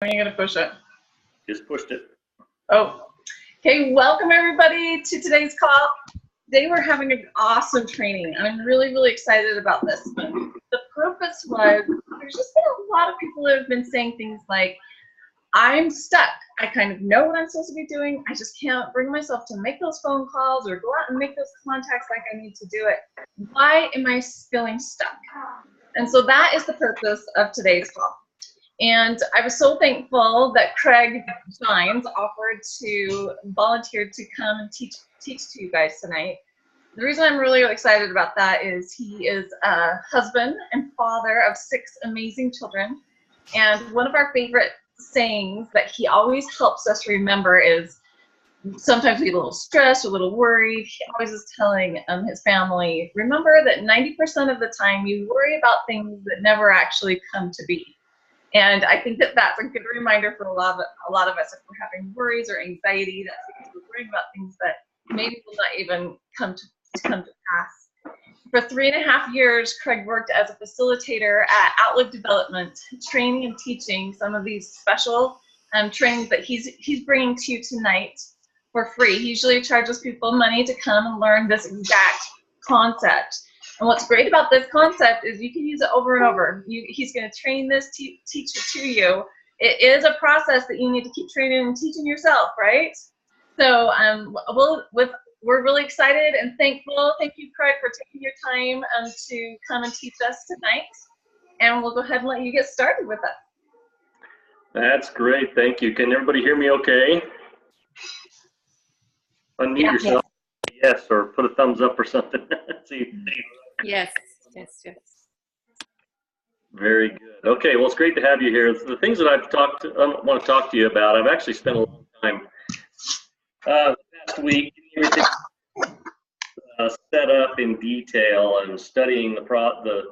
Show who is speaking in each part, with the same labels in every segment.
Speaker 1: When are you going to push it?
Speaker 2: Just pushed it.
Speaker 1: Oh, okay. Welcome everybody to today's call. Today we're having an awesome training. I'm really, really excited about this. The purpose was, there's just been a lot of people that have been saying things like, I'm stuck. I kind of know what I'm supposed to be doing. I just can't bring myself to make those phone calls or go out and make those contacts like I need to do it. Why am I feeling stuck? And so that is the purpose of today's call. And I was so thankful that Craig Shines offered to volunteer to come and teach to you guys tonight. The reason I'm really excited about that is he is a husband and father of 6 amazing children. And one of our favorite sayings that he always helps us remember is, sometimes we get a little stressed, a little worried. He always is telling his family, remember that 90% of the time you worry about things that never actually come to be. And I think that that's a good reminder for a lot of us. If we're having worries or anxiety, that's because we're worrying about things that maybe will not even come to pass. For 3.5 years, Craig worked as a facilitator at Outlook Development, training and teaching some of these special trainings that he's bringing to you tonight for free. He usually charges people money to come and learn this exact concept. And what's great about this concept is you can use it over and over. He's going to train this, teach it to you. It is a process that you need to keep training and teaching yourself, right? So we're really excited and thankful. Thank you, Craig, for taking your time to come and teach us tonight. And we'll go ahead and let you get started with it.
Speaker 2: That's great. Thank you. Can everybody hear me okay? Unmute yourself. Yes, or put a thumbs up or something. See.
Speaker 3: Yes.
Speaker 2: Very good. Okay, well, it's great to have you here. The things that I want to talk to you about, I've actually spent a long time last week getting everything set up in detail and studying the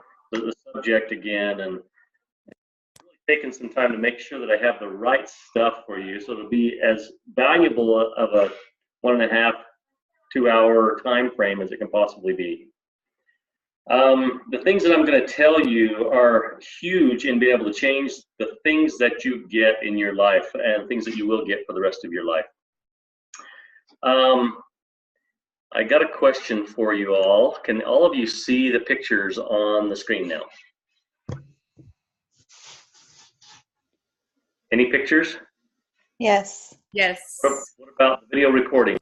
Speaker 2: subject again, and really taking some time to make sure that I have the right stuff for you, so it'll be as valuable of a 1.5 to 2 hour time frame as it can possibly be. The things that I'm going to tell you are huge in being able to change the things that you get in your life and things that you will get for the rest of your life. I got a question for you all. Can all of you see the pictures on the screen now? Any pictures?
Speaker 3: Yes.
Speaker 2: What about the video recording?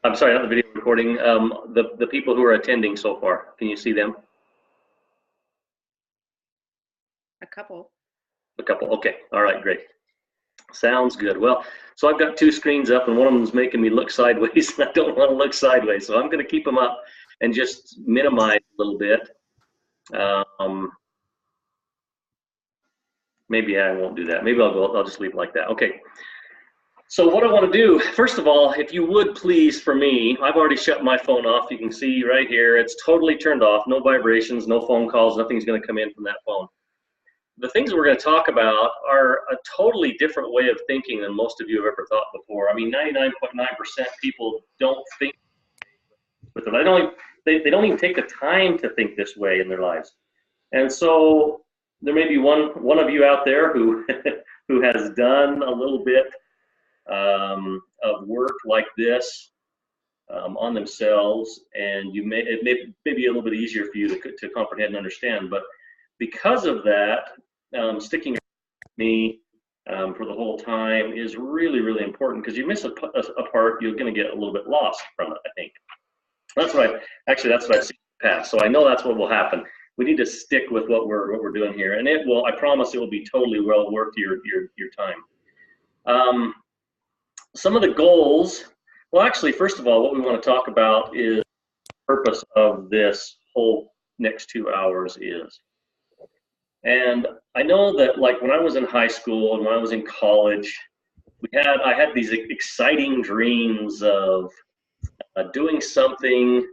Speaker 2: I'm sorry, not the video recording. The people who are attending so far. Can you see them?
Speaker 3: A couple.
Speaker 2: Okay. All right, great. Sounds good. Well, so I've got 2 screens up, and one of them is making me look sideways, and I don't want to look sideways. So I'm going to keep them up and just minimize a little bit. Maybe I won't do that. Maybe I'll just leave it like that. Okay. So what I want to do, first of all, if you would please, for me, I've already shut my phone off. You can see right here, it's totally turned off. No vibrations, no phone calls, nothing's going to come in from that phone. The things that we're going to talk about are a totally different way of thinking than most of you have ever thought before. I mean, 99.9% people don't think with it. They don't even take the time to think this way in their lives. And so there may be one of you out there who who has done a little bit of work like this on themselves, and it may be a little bit easier for you to comprehend and understand. But because of that, sticking with me for the whole time is really, really important, because you miss a part, you're going to get a little bit lost from it, I think. That's what I've seen in the past, so I know that's what will happen. We need to stick with what we're doing here, and it will. I promise it will be totally well worth your time. Some of the goals, well, actually, first of all, what we want to talk about is the purpose of this whole next 2 hours is. And I know that, like, when I was in high school and when I was in college, I had these exciting dreams of doing something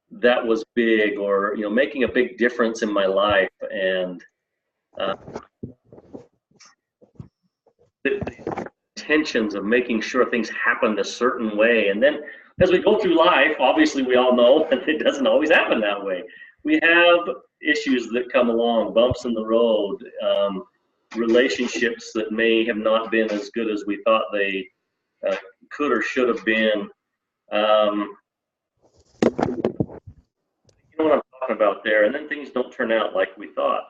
Speaker 2: that was big, or making a big difference in my life, and the intentions of making sure things happened a certain way. And then as we go through life, obviously we all know that it doesn't always happen that way. We have issues that come along, bumps in the road, relationships that may have not been as good as we thought they could or should have been. You know what I'm talking about there, and then things don't turn out like we thought.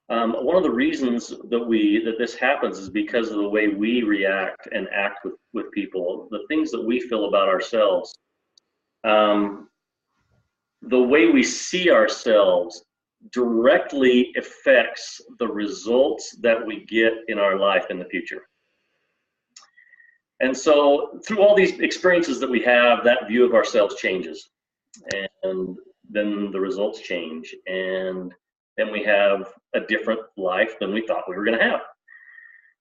Speaker 2: One of the reasons that this happens is because of the way we react and act with people, the things that we feel about ourselves. The way we see ourselves directly affects the results that we get in our life in the future. And so through all these experiences that we have, that view of ourselves changes, and then the results change, and then we have a different life than we thought we were going to have.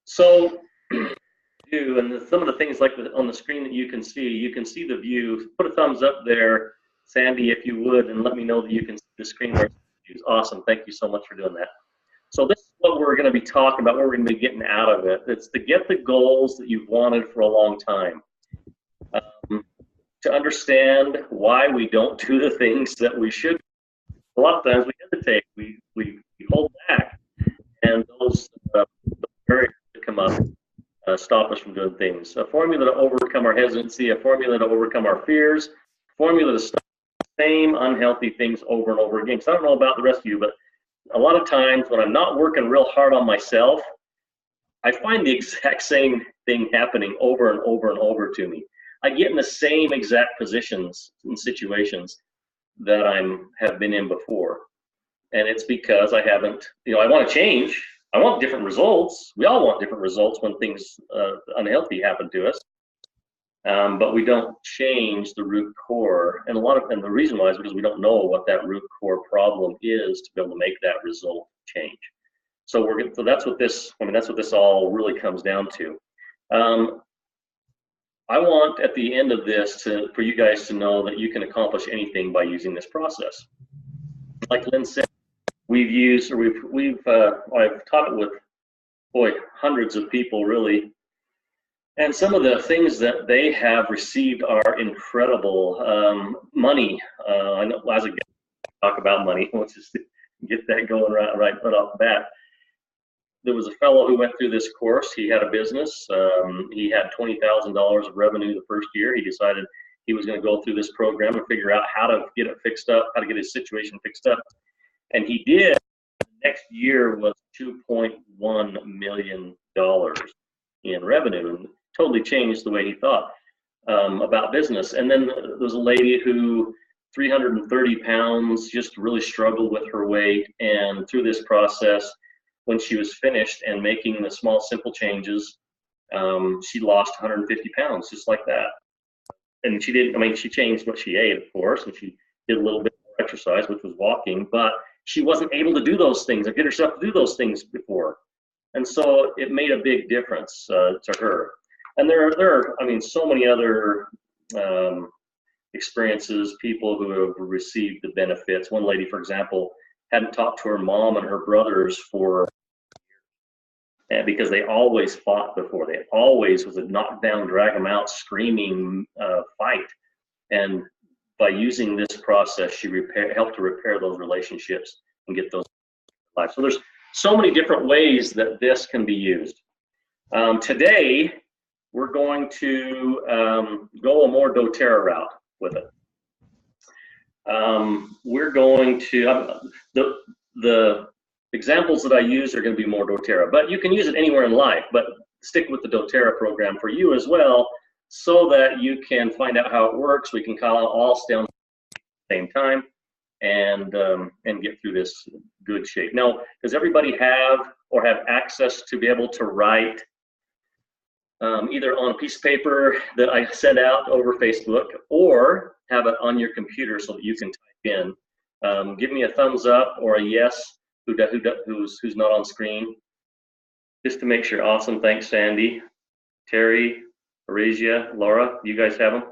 Speaker 2: So, and some of the things like on the screen that you can see the view. Put a thumbs up there, Sandy, if you would, and let me know that you can see the screen where it's awesome. Thank you so much for doing that. So this is what we're going to be talking about, what we're going to be getting out of it. It's to get the goals that you've wanted for a long time. To understand why we don't do the things that we should. A lot of times we hesitate, we hold back, and those barriers that come up stop us from doing things. A formula to overcome our hesitancy, a formula to overcome our fears, a formula to stop the same unhealthy things over and over again. So I don't know about the rest of you, but a lot of times when I'm not working real hard on myself, I find the exact same thing happening over and over and over to me. I get in the same exact positions and situations that I have been in before. And it's because I haven't, I want to change. I want different results. We all want different results when things unhealthy happen to us. But we don't change the root core. And the reason why is because we don't know what that root core problem is to be able to make that result change. So that's what this all really comes down to. I want at the end of this for you guys to know that you can accomplish anything by using this process. Like Lynn said, I've taught it with, hundreds of people really. And some of the things that they have received are incredible. Money, I know as a guy, talk about money, let's just get that going right off the bat. There was a fellow who went through this course. He had a business. He had $20,000 of revenue the first year. He decided he was going to go through this program and figure out how to get it fixed up, how to get his situation fixed up. And he did. The next year was $2.1 million in revenue, and totally changed the way he thought about business. And then there was a lady who 330 pounds, just really struggled with her weight. And through this process, when she was finished and making the small, simple changes, she lost 150 pounds just like that. And she changed what she ate, of course, and she did a little bit more exercise, which was walking, but she wasn't able to do those things or get herself to do those things before. And so it made a big difference to her. And there are so many other experiences, people who have received the benefits. One lady, for example, hadn't talked to her mom and her brothers because they always fought before. They always was a knock down, drag them out, screaming fight. And by using this process, she helped to repair those relationships and get those lives. So there's so many different ways that this can be used. Today, we're going to go a more doTERRA route with it. We're going to, the examples that I use are going to be more doTERRA, but you can use it anywhere in life, but stick with the doTERRA program for you as well, so that you can find out how it works. We can all stay on the same time and get through this good shape. Now, does everybody have access to be able to write either on a piece of paper that I send out over Facebook, or have it on your computer so that you can type in? Give me a thumbs up or a yes who's not on screen, just to make sure. Awesome. Thanks, Sandy, Terry, Aresia, Laura. You guys have them?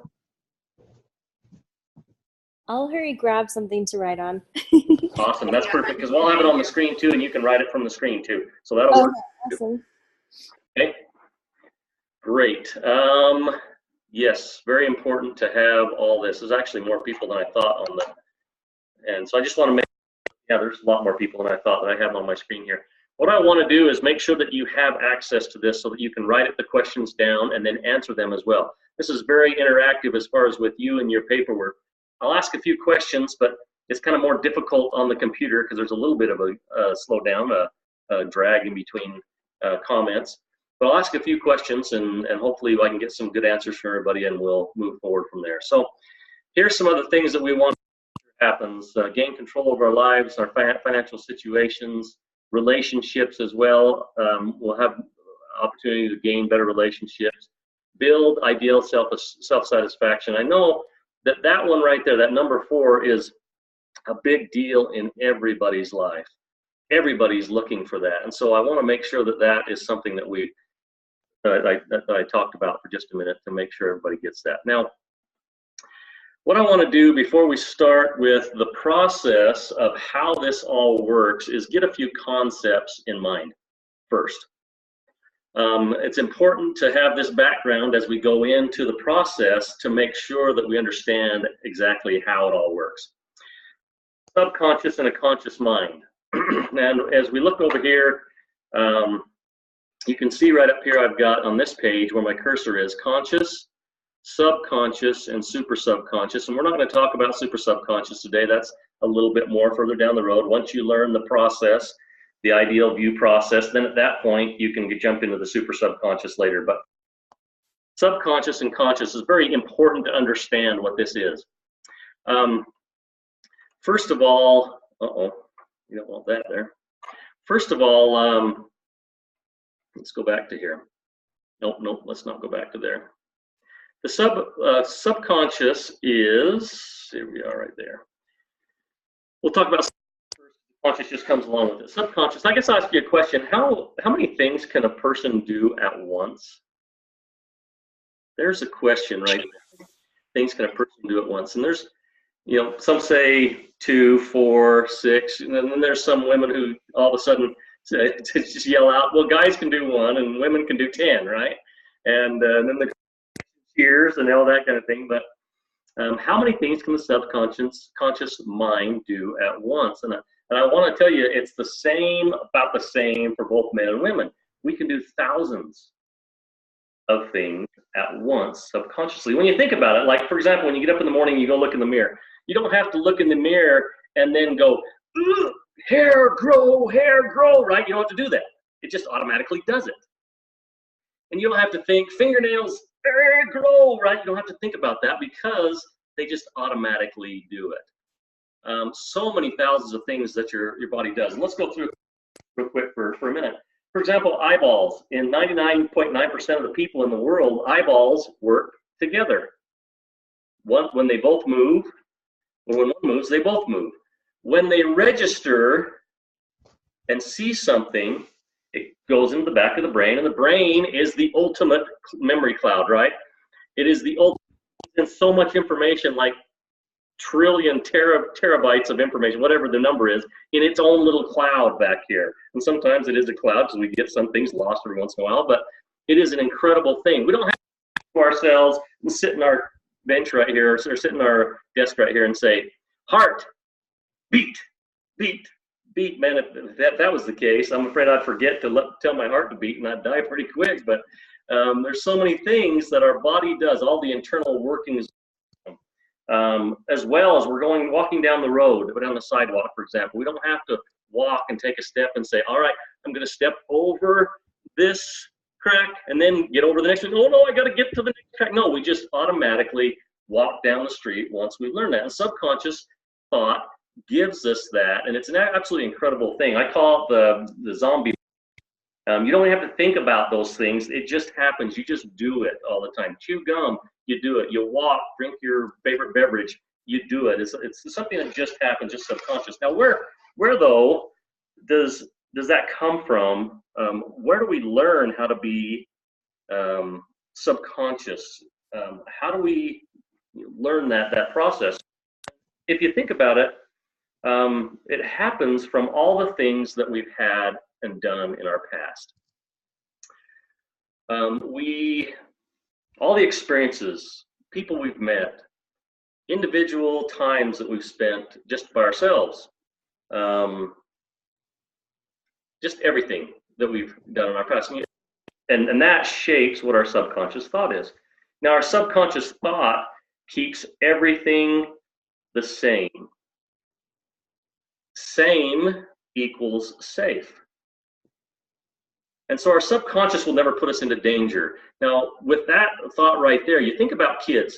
Speaker 4: I'll hurry grab something to write on.
Speaker 2: Awesome. That's perfect, because we'll have it on the screen too, and you can write it from the screen too. So that'll work.
Speaker 4: Awesome.
Speaker 2: Okay. Great. Yes, very important to have all this. There's actually more people than I thought on the, and so I just want to make, there's a lot more people than I thought that I have on my screen here. What I want to do is make sure that you have access to this so that you can write the questions down and then answer them as well. This is very interactive as far as with you and your paperwork. I'll ask a few questions, but it's kind of more difficult on the computer because there's a little bit of a slowdown, a drag in between comments. But I'll ask a few questions and hopefully I can get some good answers from everybody and we'll move forward from there. So here's some of the things that we want to happen. Gain control over our lives, our financial situations, relationships as well. We'll have opportunity to gain better relationships, build ideal self-satisfaction. I know that one right there, that number 4, is a big deal in everybody's life. Everybody's looking for that. And so I want to make sure that that is something that I talked about for just a minute to make sure everybody gets that. Now, what I want to do before we start with the process of how this all works is get a few concepts in mind first. It's important to have this background as we go into the process to make sure that we understand exactly how it all works. Subconscious and a conscious mind. And as we look over here, you can see right up here I've got on this page where my cursor is conscious, subconscious, and super subconscious. And we're not going to talk about super subconscious today. That's a little bit more further down the road. Once you learn the process, the ideal view process, then at that point you can jump into the super subconscious later. But subconscious and conscious is very important to understand what this is. First of all, you don't want that there. First of all, let's go back to here. Nope, let's not go back to there. The subconscious is, here we are right there. We'll talk about conscious, just comes along with it. Subconscious, I guess I'll ask you a question. How many things can a person do at once? There's a question right there. Things can a person do at once? And there's, you know, some say 2, 4, 6, and then there's some women who all of a sudden just yell out, well, guys can do 1 and women can do 10, right? And then the cheers and all that kind of thing. But how many things can the subconscious mind do at once? And I want to tell you, it's the same, about the same for both men and women. We can do thousands of things at once subconsciously. When you think about it, like for example, when you get up in the morning, you go look in the mirror. You don't have to look in the mirror and then go, hair grow, right? You don't have to do that. It just automatically does it. And you don't have to think fingernails, hair grow, right? You don't have to think about that because they just automatically do it. So many thousands of things that your body does. And let's go through real quick for a minute. For example, eyeballs. In 99.9% of the people in the world, eyeballs work together. When they both move, or when one moves, they both move. When they register and see something, it goes into the back of the brain, and the brain is the ultimate memory cloud, right? It is the ultimate, and so much information, like trillion terabytes of information, whatever the number is, in its own little cloud back here. And sometimes it is a cloud because we get some things lost every once in a while, but it is an incredible thing. We don't have to ourselves and sit in our bench right here or sit in our desk right here and say, heart, beat, beat, beat. Man, if that was the case, I'm afraid I'd forget to tell my heart to beat and I'd die pretty quick. But there's so many things that our body does, all the internal workings, as well as we're walking down the road, down the sidewalk, for example. We don't have to walk and take a step and say, all right, I'm going to step over this crack and then get over the next one. Oh no, I got to get to the next crack. No, we just automatically walk down the street once we learn that. And subconscious thought gives us that, and it's an absolutely incredible thing. I call it the zombie. You don't have to think about those things. It just happens. You just do it all the time. Chew gum, you do it. You walk, drink your favorite beverage, you do it. It's something that just happens, just subconscious. Now, where though does that come from? Where do we learn how to be subconscious? How do we learn that process? If you think about it, it happens from all the things that we've had and done in our past. All the experiences, people we've met, individual times that we've spent just by ourselves, just everything that we've done in our past. And that shapes what our subconscious thought is. Now, our subconscious thought keeps everything the same. Same equals safe. And so our subconscious will never put us into danger. Now, with that thought right there, you think about kids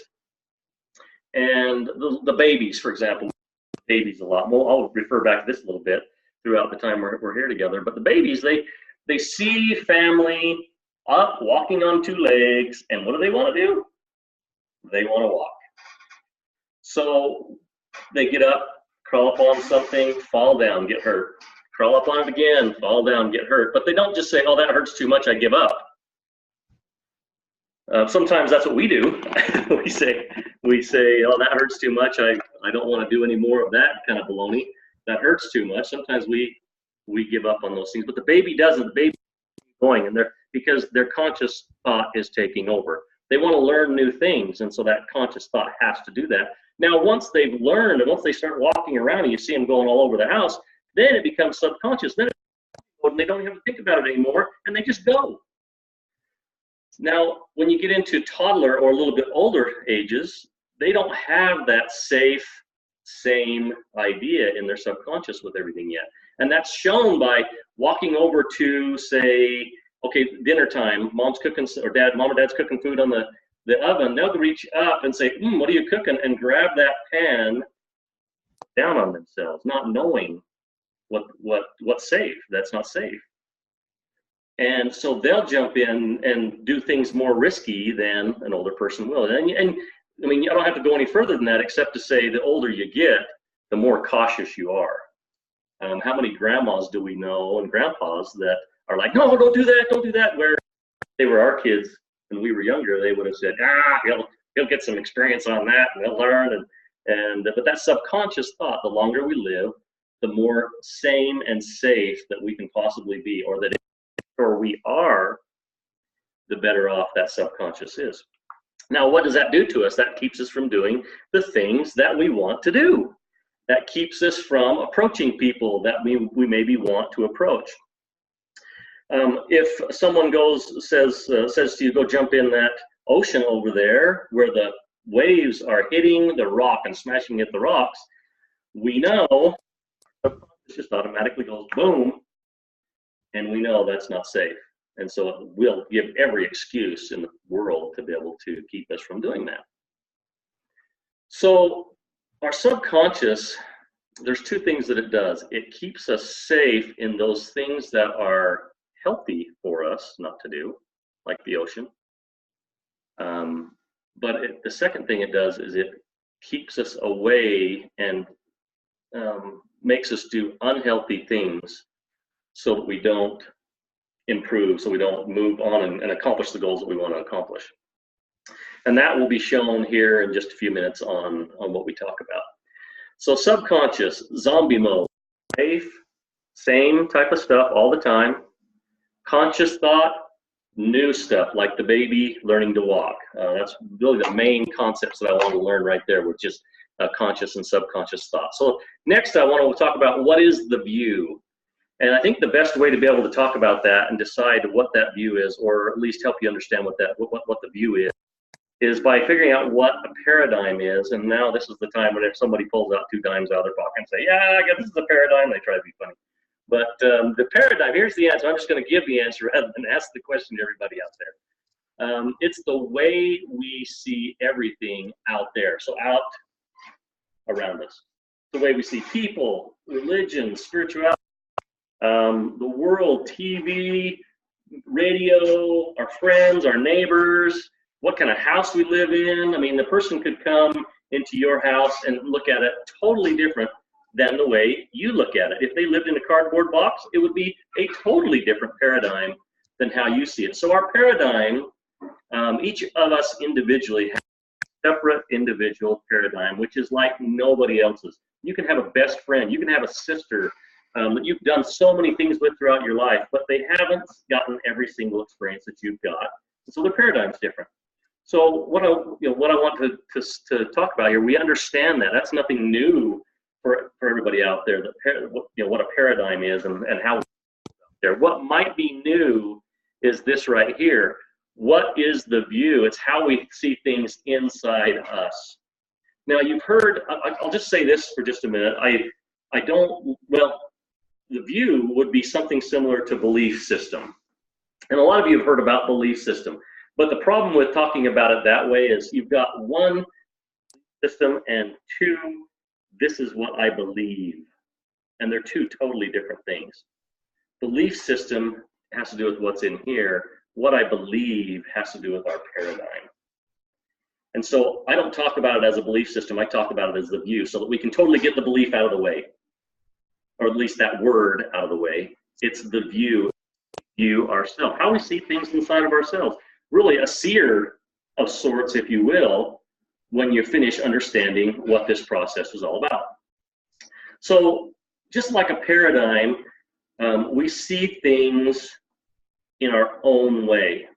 Speaker 2: and the babies, for example. Babies a lot. Well, I'll refer back to this a little bit throughout the time we're here together. But the babies, they see family up, walking on two legs, and what do they want to do? They want to walk. So they get up, crawl up on something, fall down, get hurt. Crawl up on it again, fall down, get hurt. But they don't just say, oh, that hurts too much, I give up. Sometimes that's what we do. we say, oh, that hurts too much, I don't want to do any more of that kind of baloney. That hurts too much. Sometimes we give up on those things, but the baby doesn't. The baby is going, and because their conscious thought is taking over. They want to learn new things, and so that conscious thought has to do that. Now, once they've learned, and once they start walking around, and you see them going all over the house, then it becomes subconscious. Then they don't have to think about it anymore, and they just go. Now, when you get into toddler or a little bit older ages, they don't have that safe, same idea in their subconscious with everything yet. And that's shown by walking over to, say, okay, dinner time, mom's cooking, or mom or dad's cooking food on the oven. They'll reach up and say, what are you cooking? And grab that pan down on themselves, not knowing what's safe. That's not safe. And so they'll jump in and do things more risky than an older person will. And I mean, I don't have to go any further than that, except to say the older you get, the more cautious you are. How many grandmas do we know and grandpas that are like, no, don't do that, where they were our kids when we were younger, they would have said, he'll get some experience on that and he'll learn. But that subconscious thought, the longer we live, the more sane and safe that we can possibly be, or we are, the better off that subconscious is. Now, what does that do to us? That keeps us from doing the things that we want to do. That keeps us from approaching people that we maybe want to approach. If someone says to you, go jump in that ocean over there where the waves are hitting the rock and smashing at the rocks, we know it just automatically goes boom, and we know that's not safe. And so it will give every excuse in the world to be able to keep us from doing that. So our subconscious, there's two things that it does. It keeps us safe in those things that are healthy for us not to do, like the ocean. But the second thing it does is it keeps us away and makes us do unhealthy things so that we don't improve, so we don't move on and accomplish the goals that we want to accomplish. And that will be shown here in just a few minutes on what we talk about. So subconscious, zombie mode, safe, same type of stuff all the time. Conscious thought, new stuff, like the baby learning to walk. That's really the main concepts that I want to learn right there, with just conscious and subconscious thought. So next I want to talk about what is the view. And I think the best way to be able to talk about that and decide what that view is, or at least help you understand what the view is by figuring out what a paradigm is. And now this is the time when if somebody pulls out two dimes out of their pocket and say, yeah, I guess this is a paradigm, they try to be funny. But the paradigm, here's the answer. I'm just going to give the answer rather than ask the question to everybody out there. It's the way we see everything out there, so out around us. The way we see people, religion, spirituality, the world, TV, radio, our friends, our neighbors, what kind of house we live in. I mean, the person could come into your house and look at it totally different than the way you look at it. If they lived in a cardboard box, it would be a totally different paradigm than how you see it. So our paradigm, each of us individually has a separate individual paradigm, which is like nobody else's. You can have a best friend, you can have a sister that you've done so many things with throughout your life, but they haven't gotten every single experience that you've got. So the paradigm's different. So what I want to talk about here, we understand that. That's nothing new for everybody out there. What a paradigm is and how there. What might be new is this right here. What is the view? It's how we see things inside us. Now you've heard, I'll just say this for just a minute. Well, the view would be something similar to belief system. And a lot of you have heard about belief system. But the problem with talking about it that way is you've got one system and two, this is what I believe. And they're two totally different things. Belief system has to do with what's in here. What I believe has to do with our paradigm. And so I don't talk about it as a belief system. I talk about it as the view so that we can totally get the belief out of the way, or at least that word out of the way. It's the view ourselves, how we see things inside of ourselves. Really a seer of sorts, if you will, when you finish understanding what this process is all about. So just like a paradigm, we see things in our own way.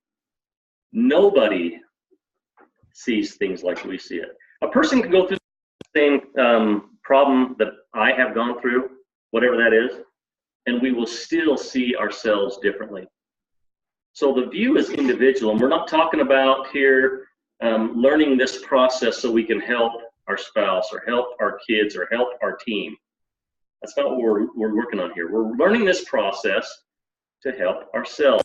Speaker 2: Nobody sees things like we see it. A person can go through the same problem that I have gone through, whatever that is, and we will still see ourselves differently. So the view is individual, and we're not talking about here learning this process so we can help our spouse or help our kids or help our team. That's not what we're working on here. We're learning this process to help ourselves.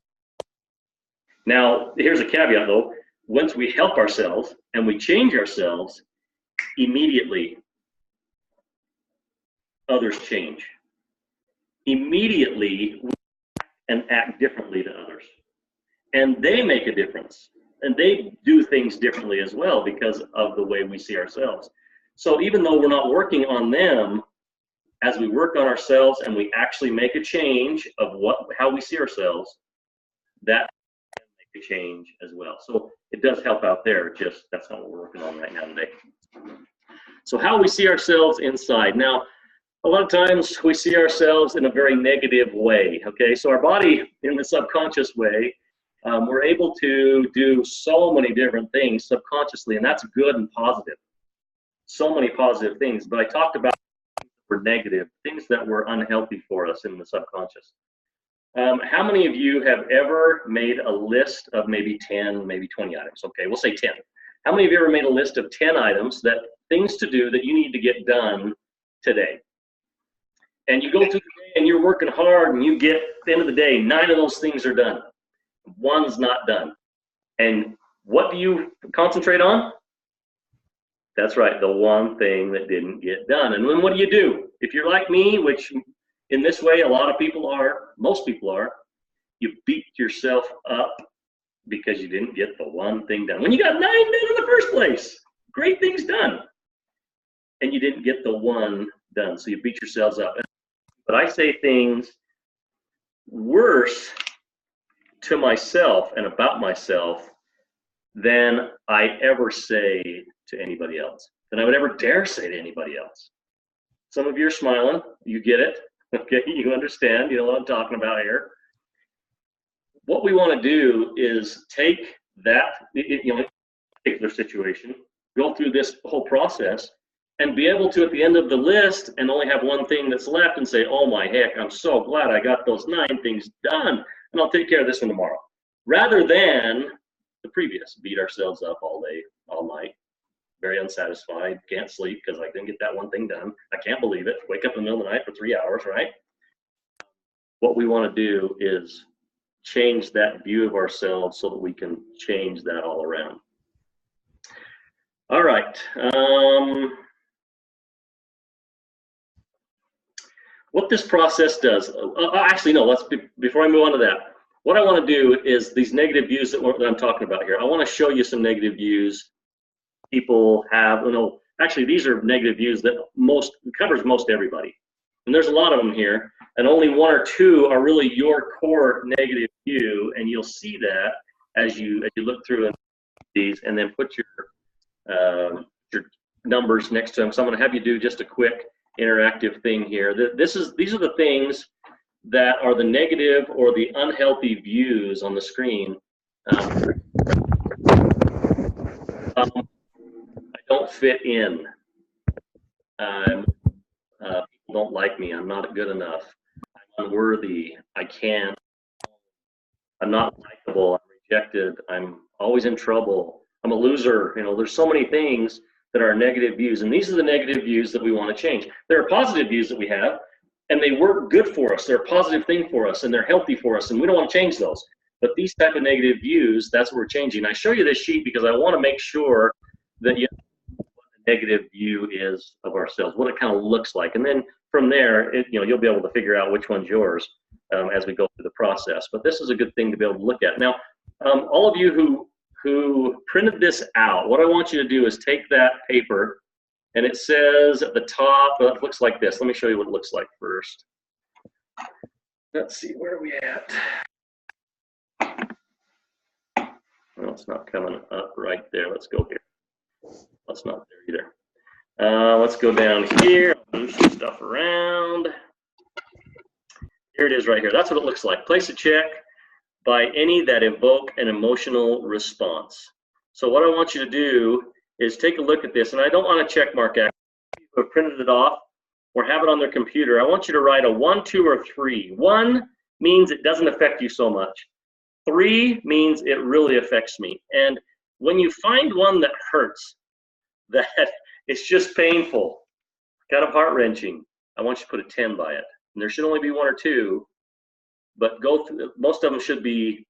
Speaker 2: Now, here's a caveat though. Once we help ourselves and we change ourselves, immediately others change. Immediately we act differently to others. And they make a difference. And they do things differently as well because of the way we see ourselves. So even though we're not working on them, as we work on ourselves and we actually make a change of how we see ourselves, that can make a change as well. So it does help out there, just that's not what we're working on right now today. So how we see ourselves inside. Now, a lot of times we see ourselves in a very negative way, okay? So our body, in the subconscious way, we're able to do so many different things subconsciously, and that's good and positive. So many positive things, but I talked about were negative, things that were unhealthy for us in the subconscious. How many of you have ever made a list of maybe 10, maybe 20 items? Okay, we'll say 10. How many of you ever made a list of 10 items, things to do that you need to get done today? And you go through the day and you're working hard and you get, at the end of the day, 9 of those things are done. One's not done. And what do you concentrate on? That's right, the one thing that didn't get done. And then what do you do? If you're like me, which in this way a lot of people are, most people are, you beat yourself up because you didn't get the one thing done. When you got 9 done in the first place, great things done. And you didn't get the one done, so you beat yourselves up. But I say things worse to myself and about myself than I ever say to anybody else, than I would ever dare say to anybody else. Some of you are smiling, you get it, okay, you understand, you know what I'm talking about here. What we want to do is take that, particular situation, go through this whole process, and be able to, at the end of the list, and only have one thing that's left and say, oh my heck, I'm so glad I got those 9 things done, and I'll take care of this one tomorrow. Rather than the previous, beat ourselves up all day, all night, very unsatisfied, can't sleep because I didn't get that one thing done. I can't believe it. Wake up in the middle of the night for 3 hours, right? What we want to do is change that view of ourselves so that we can change that all around. All right. What this process does, actually no, before I move on to that, what I want to do is these negative views that I'm talking about here. I want to show you some negative views people have. Actually, these are negative views that covers most everybody. And there's a lot of them here, and only 1 or 2 are really your core negative view, and you'll see that as you look through these, and then put your numbers next to them. So I'm going to have you do just a quick interactive thing here. These are the things that are the negative or the unhealthy views on the screen. I don't fit in. People don't like me. I'm not good enough. I'm unworthy, I can't, I'm not likable, I'm rejected, I'm always in trouble, I'm a loser. You know, there's so many things that are negative views, and these are the negative views that we want to change. There are positive views that we have, and they work good for us. They're a positive thing for us, and they're healthy for us, and we don't want to change those. But these type of negative views, that's what we're changing. I show you this sheet because I want to make sure that you know what the negative view is of ourselves, what it kind of looks like, and then from there, you'll be able to figure out which one's yours as we go through the process. But this is a good thing to be able to look at. Now, all of you who printed this out, what I want you to do is take that paper, and it says at the top, it looks like this. Let me show you what it looks like first. Let's see, where are we at? Well, it's not coming up right there. Let's go here. That's not there either. Let's go down here, move some stuff around. Here it is right here. That's what it looks like. Place a check by any that evoke an emotional response. So what I want you to do is take a look at this, and I don't want to check mark it. People have printed it off or have it on their computer. I want you to write a 1, 2, or 3. 1 means it doesn't affect you so much. 3 means it really affects me. And when you find one that hurts, that it's just painful, kind of heart-wrenching, I want you to put a 10 by it. And there should only be 1 or 2, but go through, most of them should be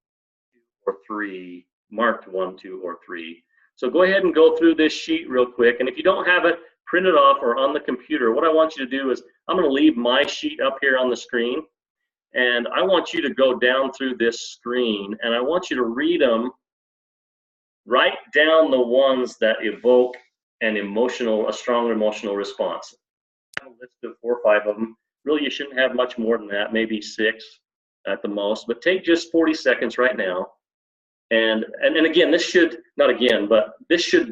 Speaker 2: 2 or 3, marked 1, 2, or 3. So go ahead and go through this sheet real quick. And if you don't have it printed off or on the computer, what I want you to do is I'm going to leave my sheet up here on the screen. And I want you to go down through this screen, and I want you to read them. Write down the ones that evoke a strong emotional response. I have a list of 4 or 5 of them. Really, you shouldn't have much more than that, maybe 6 at the most. But take just 40 seconds right now. And again, this should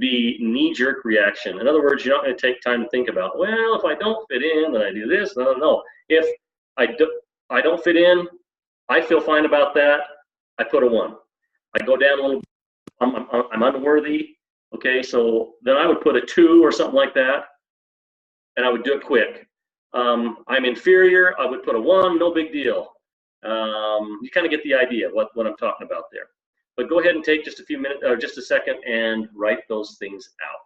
Speaker 2: be knee-jerk reaction. In other words, you're not going to take time to think about, well, if I don't fit in, then I do this. No. If I don't fit in, I feel fine about that, I put a 1. I go down a little, I'm unworthy, okay, so then I would put a 2 or something like that, and I would do it quick. I'm inferior, I would put a 1, no big deal. You kind of get the idea of what I'm talking about there. But go ahead and take just a few minutes, or just a second, and write those things out.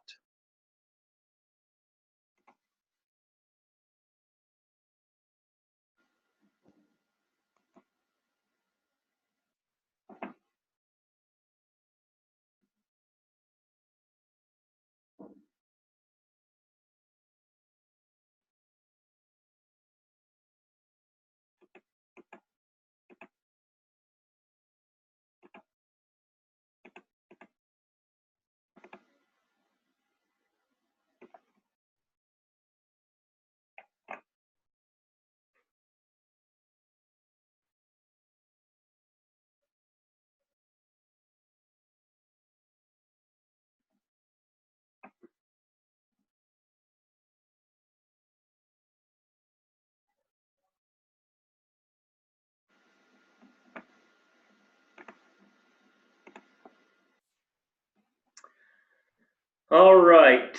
Speaker 2: All right.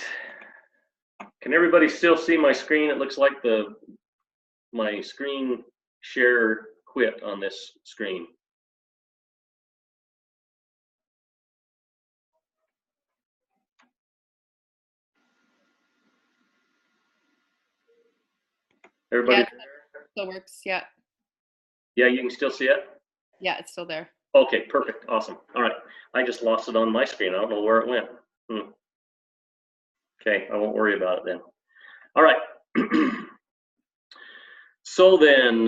Speaker 2: Can everybody still see my screen? It looks like my screen share quit on this screen. Everybody
Speaker 3: Yeah, still works. Yeah.
Speaker 2: Yeah, you can still see it?
Speaker 3: Yeah, it's still there.
Speaker 2: Okay, perfect. Awesome. All right. I just lost it on my screen. I don't know where it went. Okay, I won't worry about it then. All right. So then,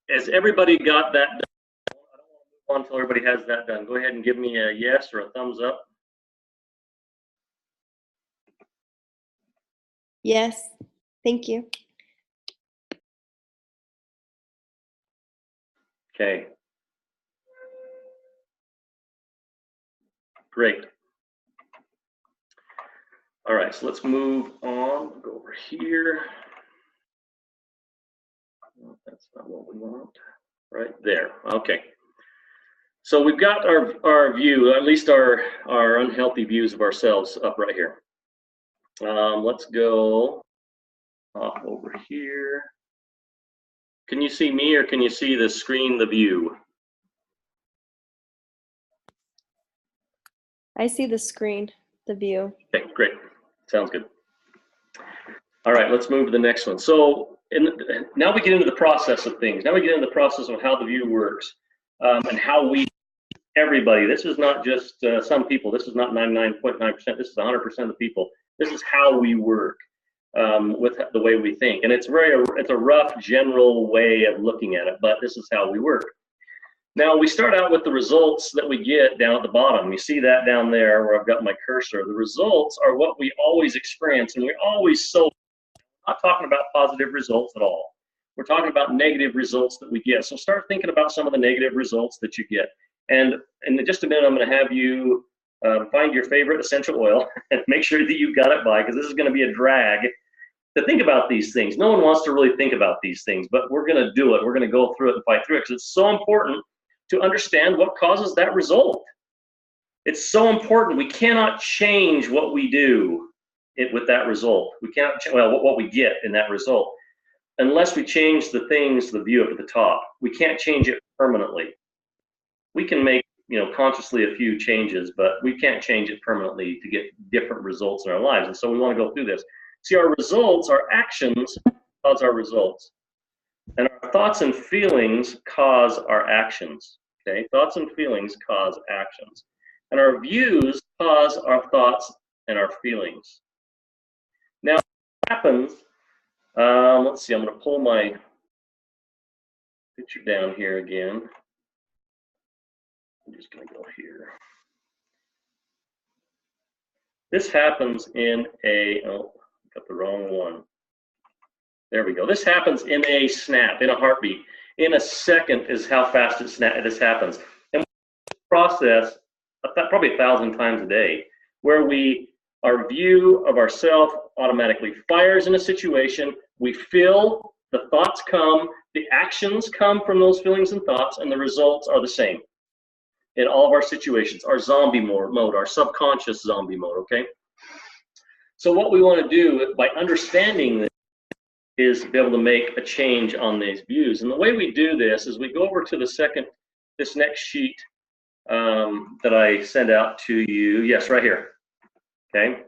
Speaker 2: has everybody got that done? I don't want to move on until everybody has that done. Go ahead and give me a yes or a thumbs up.
Speaker 4: Yes. Thank you.
Speaker 2: Okay. Great. All right, so let's move on. We'll go over here. That's not what we want. Right there. Okay. So we've got our view, at least our unhealthy views of ourselves up right here. Let's go off over here. Can you see me or can you see the screen, the view?
Speaker 4: I see the screen, the view.
Speaker 2: Okay, great. Sounds good. All right, let's move to the next one. So now we get into the process of things. Now we get into the process of how the view works and how we, everybody, this is not just some people, this is not 99.9%, this is 100% of the people. This is how we work with the way we think. And it's a rough general way of looking at it, but this is how we work. Now we start out with the results that we get down at the bottom. You see that down there where I've got my cursor. The results are what we always experience, and we always I'm not talking about positive results at all. We're talking about negative results that we get. So start thinking about some of the negative results that you get. And in just a minute, I'm going to have you find your favorite essential oil and make sure that you've got it by, because this is going to be a drag to think about these things. No one wants to really think about these things, but we're going to do it. We're going to go through it and fight through it because it's so important to understand what causes that result. It's so important. We cannot change what we do with that result. We cannot, well, what we get in that result, unless we change the things, the view up at the top. We can't change it permanently. We can make, consciously a few changes, but we can't change it permanently to get different results in our lives. And so we want to go through this. See, our results, our actions cause our results. And our thoughts and feelings cause our actions, okay? Thoughts and feelings cause actions. And our views cause our thoughts and our feelings. Now, what happens, let's see, I'm going to pull my picture down here again. I'm just going to go here. This happens in got the wrong one. There we go. This happens in a snap, in a heartbeat. In a second is how fast this happens. And we process probably 1,000 times a day, where our view of ourselves automatically fires in a situation. We feel, the thoughts come, the actions come from those feelings and thoughts, and the results are the same in all of our situations. Our zombie mode, our subconscious zombie mode, okay? So what we want to do by understanding this is be able to make a change on these views. And the way we do this is we go over to this next sheet that I send out to you. Yes, right here, okay?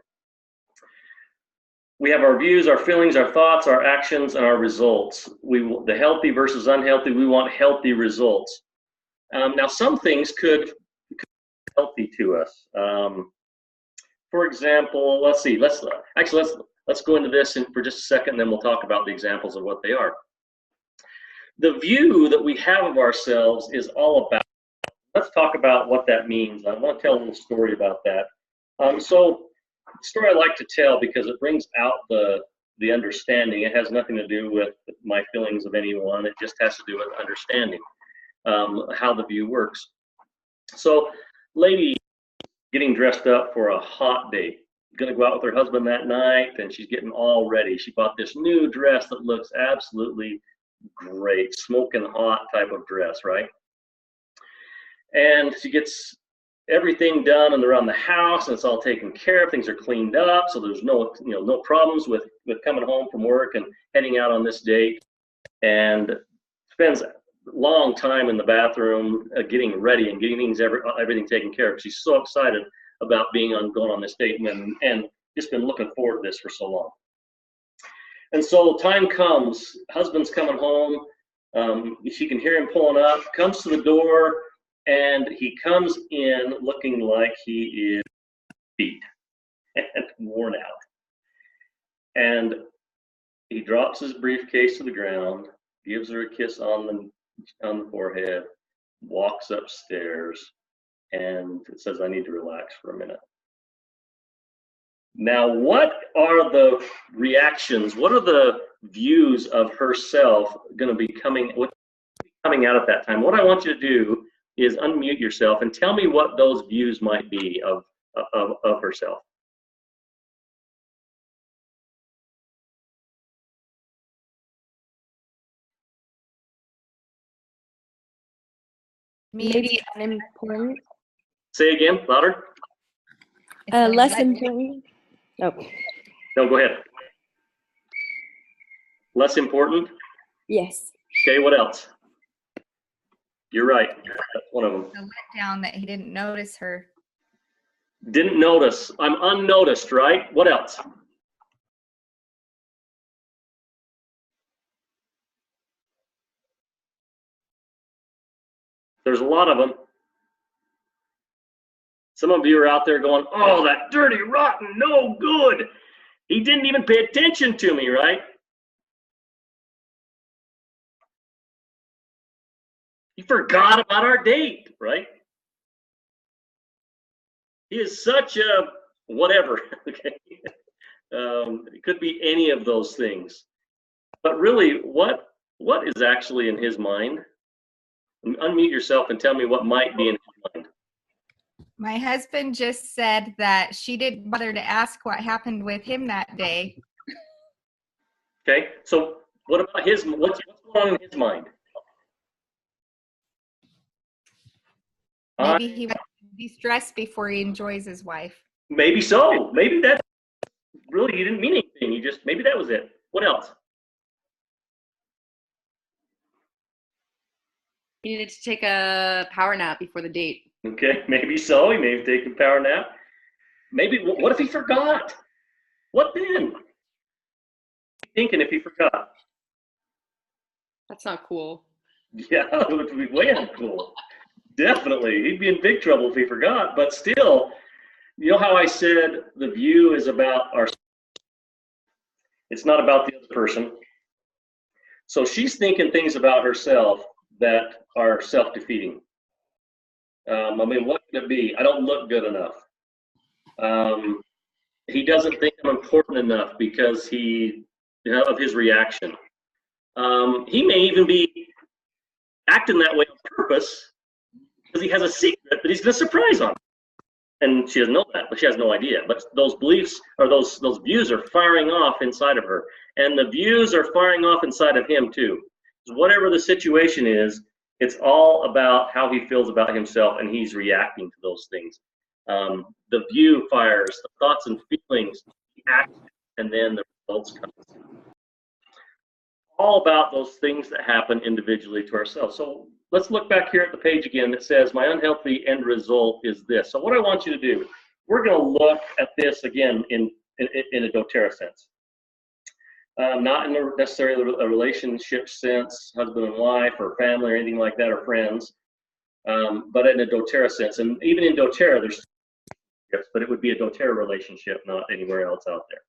Speaker 2: We have our views, our feelings, our thoughts, our actions, and our results. The healthy versus unhealthy, we want healthy results. Now, some things could be healthy to us. For example, let's go into this for just a second, and then we'll talk about the examples of what they are. The view that we have of ourselves is all about, let's talk about what that means. I want to tell a little story about that. So, the story I like to tell because it brings out the understanding. It has nothing to do with my feelings of anyone. It just has to do with understanding how the view works. So, lady getting dressed up for a hot date. Gonna go out with her husband that night, and she's getting all ready. She bought this new dress that looks absolutely great, smoking hot type of dress, right? And she gets everything done and around the house, and it's all taken care of. Things are cleaned up, so there's no problems with coming home from work and heading out on this date. And spends a long time in the bathroom getting ready and getting everything taken care of. She's so excited about going on this date and just been looking forward to this for so long. And so time comes, husband's coming home, she can hear him pulling up, comes to the door, and he comes in looking like he is beat and worn out. And he drops his briefcase to the ground, gives her a kiss on the forehead, walks upstairs, and says, I need to relax for a minute. Now, what are the reactions? What are the views of herself going to be coming out at that time? What I want you to do is unmute yourself and tell me what those views might be of herself.
Speaker 4: Maybe unimportant.
Speaker 2: Say again, louder.
Speaker 4: Less important. Oh.
Speaker 2: No, go ahead. Less important?
Speaker 4: Yes.
Speaker 2: Okay, what else? You're right. That's one of them.
Speaker 5: The letdown that he didn't notice her.
Speaker 2: Didn't notice. I'm unnoticed, right? What else? There's a lot of them. Some of you are out there going, oh, that dirty, rotten, no good. He didn't even pay attention to me, right? He forgot about our date, right? He is such a whatever. Okay. It could be any of those things. But really, what is actually in his mind? Unmute yourself and tell me what might be in his mind.
Speaker 5: My husband just said that she didn't bother to ask what happened with him that day.
Speaker 2: Okay, so what about what's going on in his mind?
Speaker 5: Maybe he would be stressed before he enjoys his wife.
Speaker 2: Maybe so. Maybe that's really, you didn't mean anything. You just, maybe that was it. What else?
Speaker 3: He needed to take a power nap before the date.
Speaker 2: Okay, maybe so. He may have taken a power nap. Maybe, what if he forgot? What then? Thinking if he forgot.
Speaker 3: That's not cool.
Speaker 2: Yeah, it would be way uncool. Definitely. He'd be in big trouble if he forgot. But still, you know how I said the view is about our, it's not about the other person. So she's thinking things about herself that are self-defeating. I mean, what could it be? I don't look good enough. He doesn't think I'm important enough because of his reaction. He may even be acting that way on purpose because he has a secret that he's going to surprise on. And she doesn't know that, but she has no idea. But those beliefs or those views are firing off inside of her. And the views are firing off inside of him too. Whatever the situation is, it's all about how he feels about himself, and he's reacting to those things. The view fires, the thoughts and feelings, the action, and then the results come. All about those things that happen individually to ourselves. So let's look back here at the page again that says, my unhealthy end result is this. So what I want you to do, we're going to look at this again in a doTERRA sense. Not in necessarily a relationship sense, husband and wife or family or anything like that, or friends, but in a doTERRA sense. And even in doTERRA, there's relationships, but it would be a doTERRA relationship, not anywhere else out there.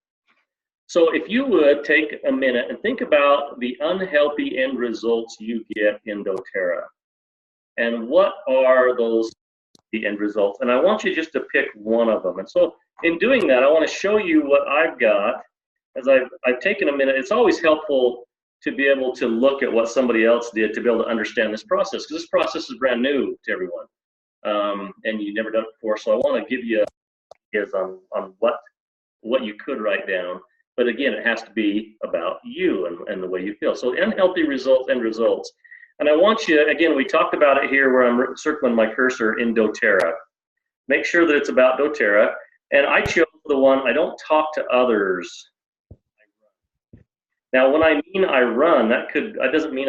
Speaker 2: So if you would take a minute and think about the unhealthy end results you get in doTERRA, and what are those the end results? And I want you just to pick one of them. And so in doing that, I want to show you what I've got. As I've taken a minute, it's always helpful to be able to look at what somebody else did to be able to understand this process, because this process is brand new to everyone, and you've never done it before. So I want to give you ideas on what you could write down. But again, it has to be about you and the way you feel. So unhealthy results and results. And I want you, again, we talked about it here where I'm circling my cursor in doTERRA. Make sure that it's about doTERRA. And I chose the one, I don't talk to others. Now, when I mean I run, that doesn't mean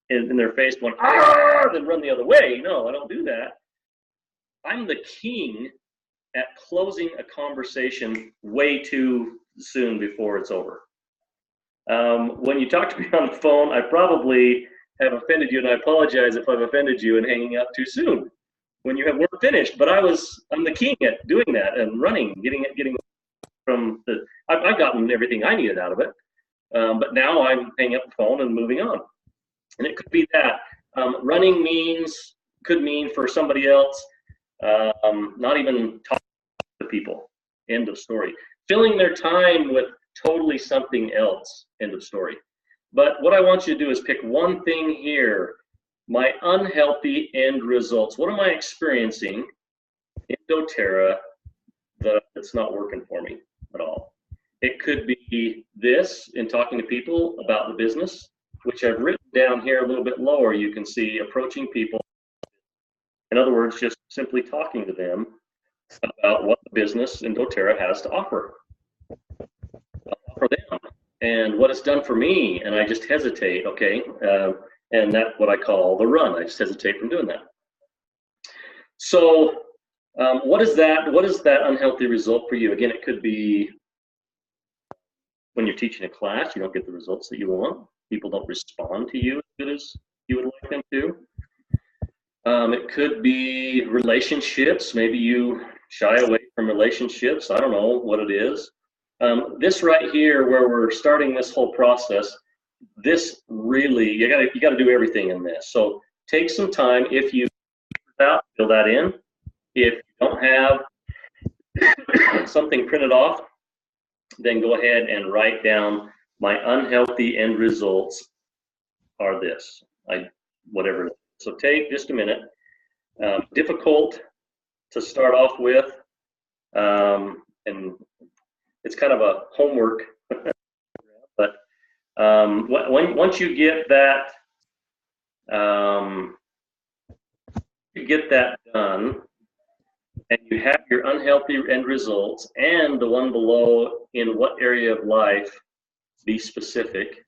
Speaker 2: in their face going, ah, then run the other way. No, I don't do that. I'm the king at closing a conversation way too soon before it's over. When you talk to me on the phone, I probably have offended you, and I apologize if I've offended you and hanging up too soon when you weren't finished. But I'm the king at doing that and running, getting from the. I've gotten everything I needed out of it. But now I'm hanging up the phone and moving on. And it could be that. Running could mean for somebody else, not even talking to people, end of story. Filling their time with totally something else, end of story. But what I want you to do is pick one thing here, my unhealthy end results. What am I experiencing in doTERRA that's not working for me at all? It could be this in talking to people about the business, which I've written down here a little bit lower. You can see approaching people. In other words, just simply talking to them about what the business in doTERRA has to offer. For them. and what it's done for me, and I just hesitate, okay? And that's what I call the run. I just hesitate from doing that. So what is that unhealthy result for you? Again, it could be when you're teaching a class, you don't get the results that you want. People don't respond to you as good as you would like them to. It could be relationships. Maybe you shy away from relationships. I don't know what it is. This right here, where we're starting this whole process, this really, you gotta do everything in this. So take some time. If you fill that in. If you don't have something printed off, then go ahead and write down my unhealthy end results are this. Whatever. So take just a minute. Difficult to start off with, and it's kind of a homework. But once you get that, done, and you have your unhealthy end results and the one below, in what area of life, be specific.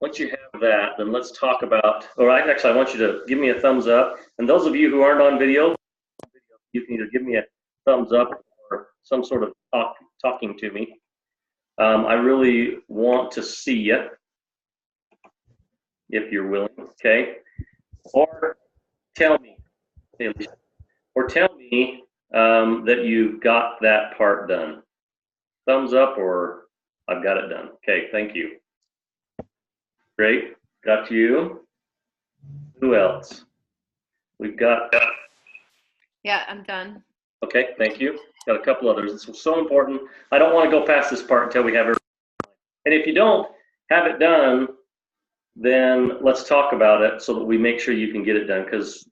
Speaker 2: Once you have that, then let's talk about, or actually I want you to give me a thumbs up. And those of you who aren't on video, you can either give me a thumbs up or some sort of talking to me. I really want to see you, if you're willing, okay? Or tell me that you've got that part done. Thumbs up or I've got it done. Okay, thank you. Great, got you. Who else? We've got.
Speaker 3: Yeah, I'm done.
Speaker 2: Okay, thank you. Got a couple others. This was so important. I don't want to go past this part until we have it. And if you don't have it done, then let's talk about it so that we make sure you can get it done, because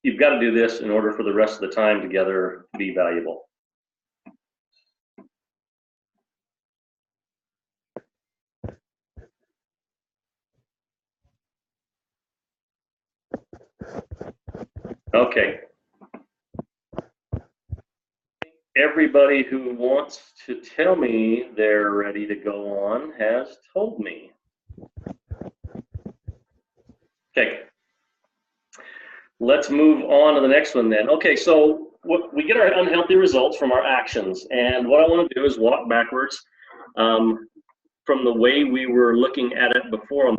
Speaker 2: you've got to do this in order for the rest of the time together to be valuable. Okay. Everybody who wants to tell me they're ready to go on has told me. Okay. Let's move on to the next one then. Okay, so we get our unhealthy results from our actions, and what I want to do is walk backwards from the way we were looking at it before.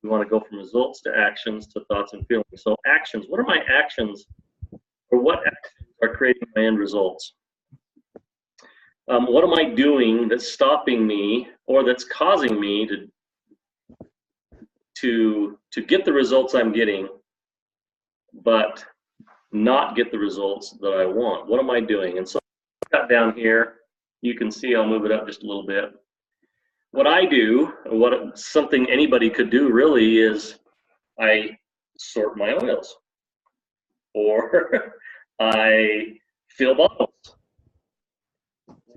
Speaker 2: We want to go from results to actions to thoughts and feelings. So actions, what are my actions, or what actions are creating my end results? What am I doing that's stopping me or that's causing me to get the results I'm getting, but not get the results that I want? What am I doing? And so I've got down here, you can see, I'll move it up just a little bit. What I do, something anybody could do really, is I sort my oils, or I fill bottles,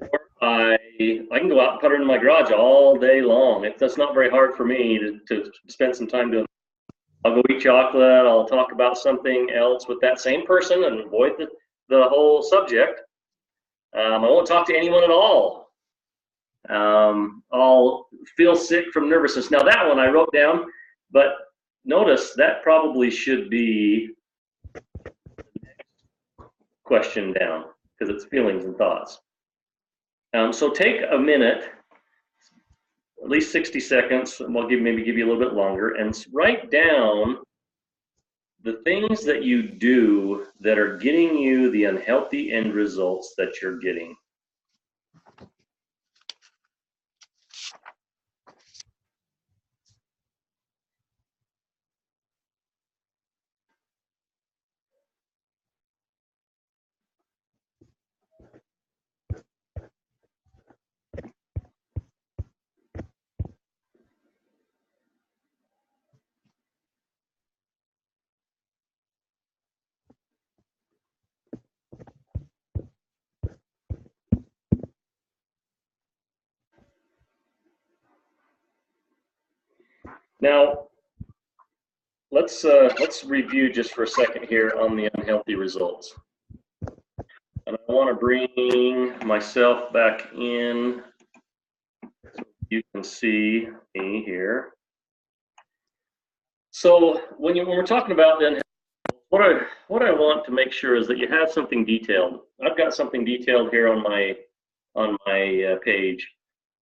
Speaker 2: or I can go out and put it in my garage all day long. That's not very hard for me to spend some time doing. I'll go eat chocolate, I'll talk about something else with that same person and avoid the whole subject. I won't talk to anyone at all. I'll feel sick from nervousness. Now that one I wrote down, but notice that probably should be the next question down, because it's feelings and thoughts. So take a minute, at least 60 seconds, and we'll maybe give you a little bit longer, and write down the things that you do that are getting you the unhealthy end results that you're getting. Now, let's review just for a second here on the unhealthy results. And I want to bring myself back in so you can can see me here. So when we're talking about then, what I want to make sure is that you have something detailed. I've got something detailed here on my page.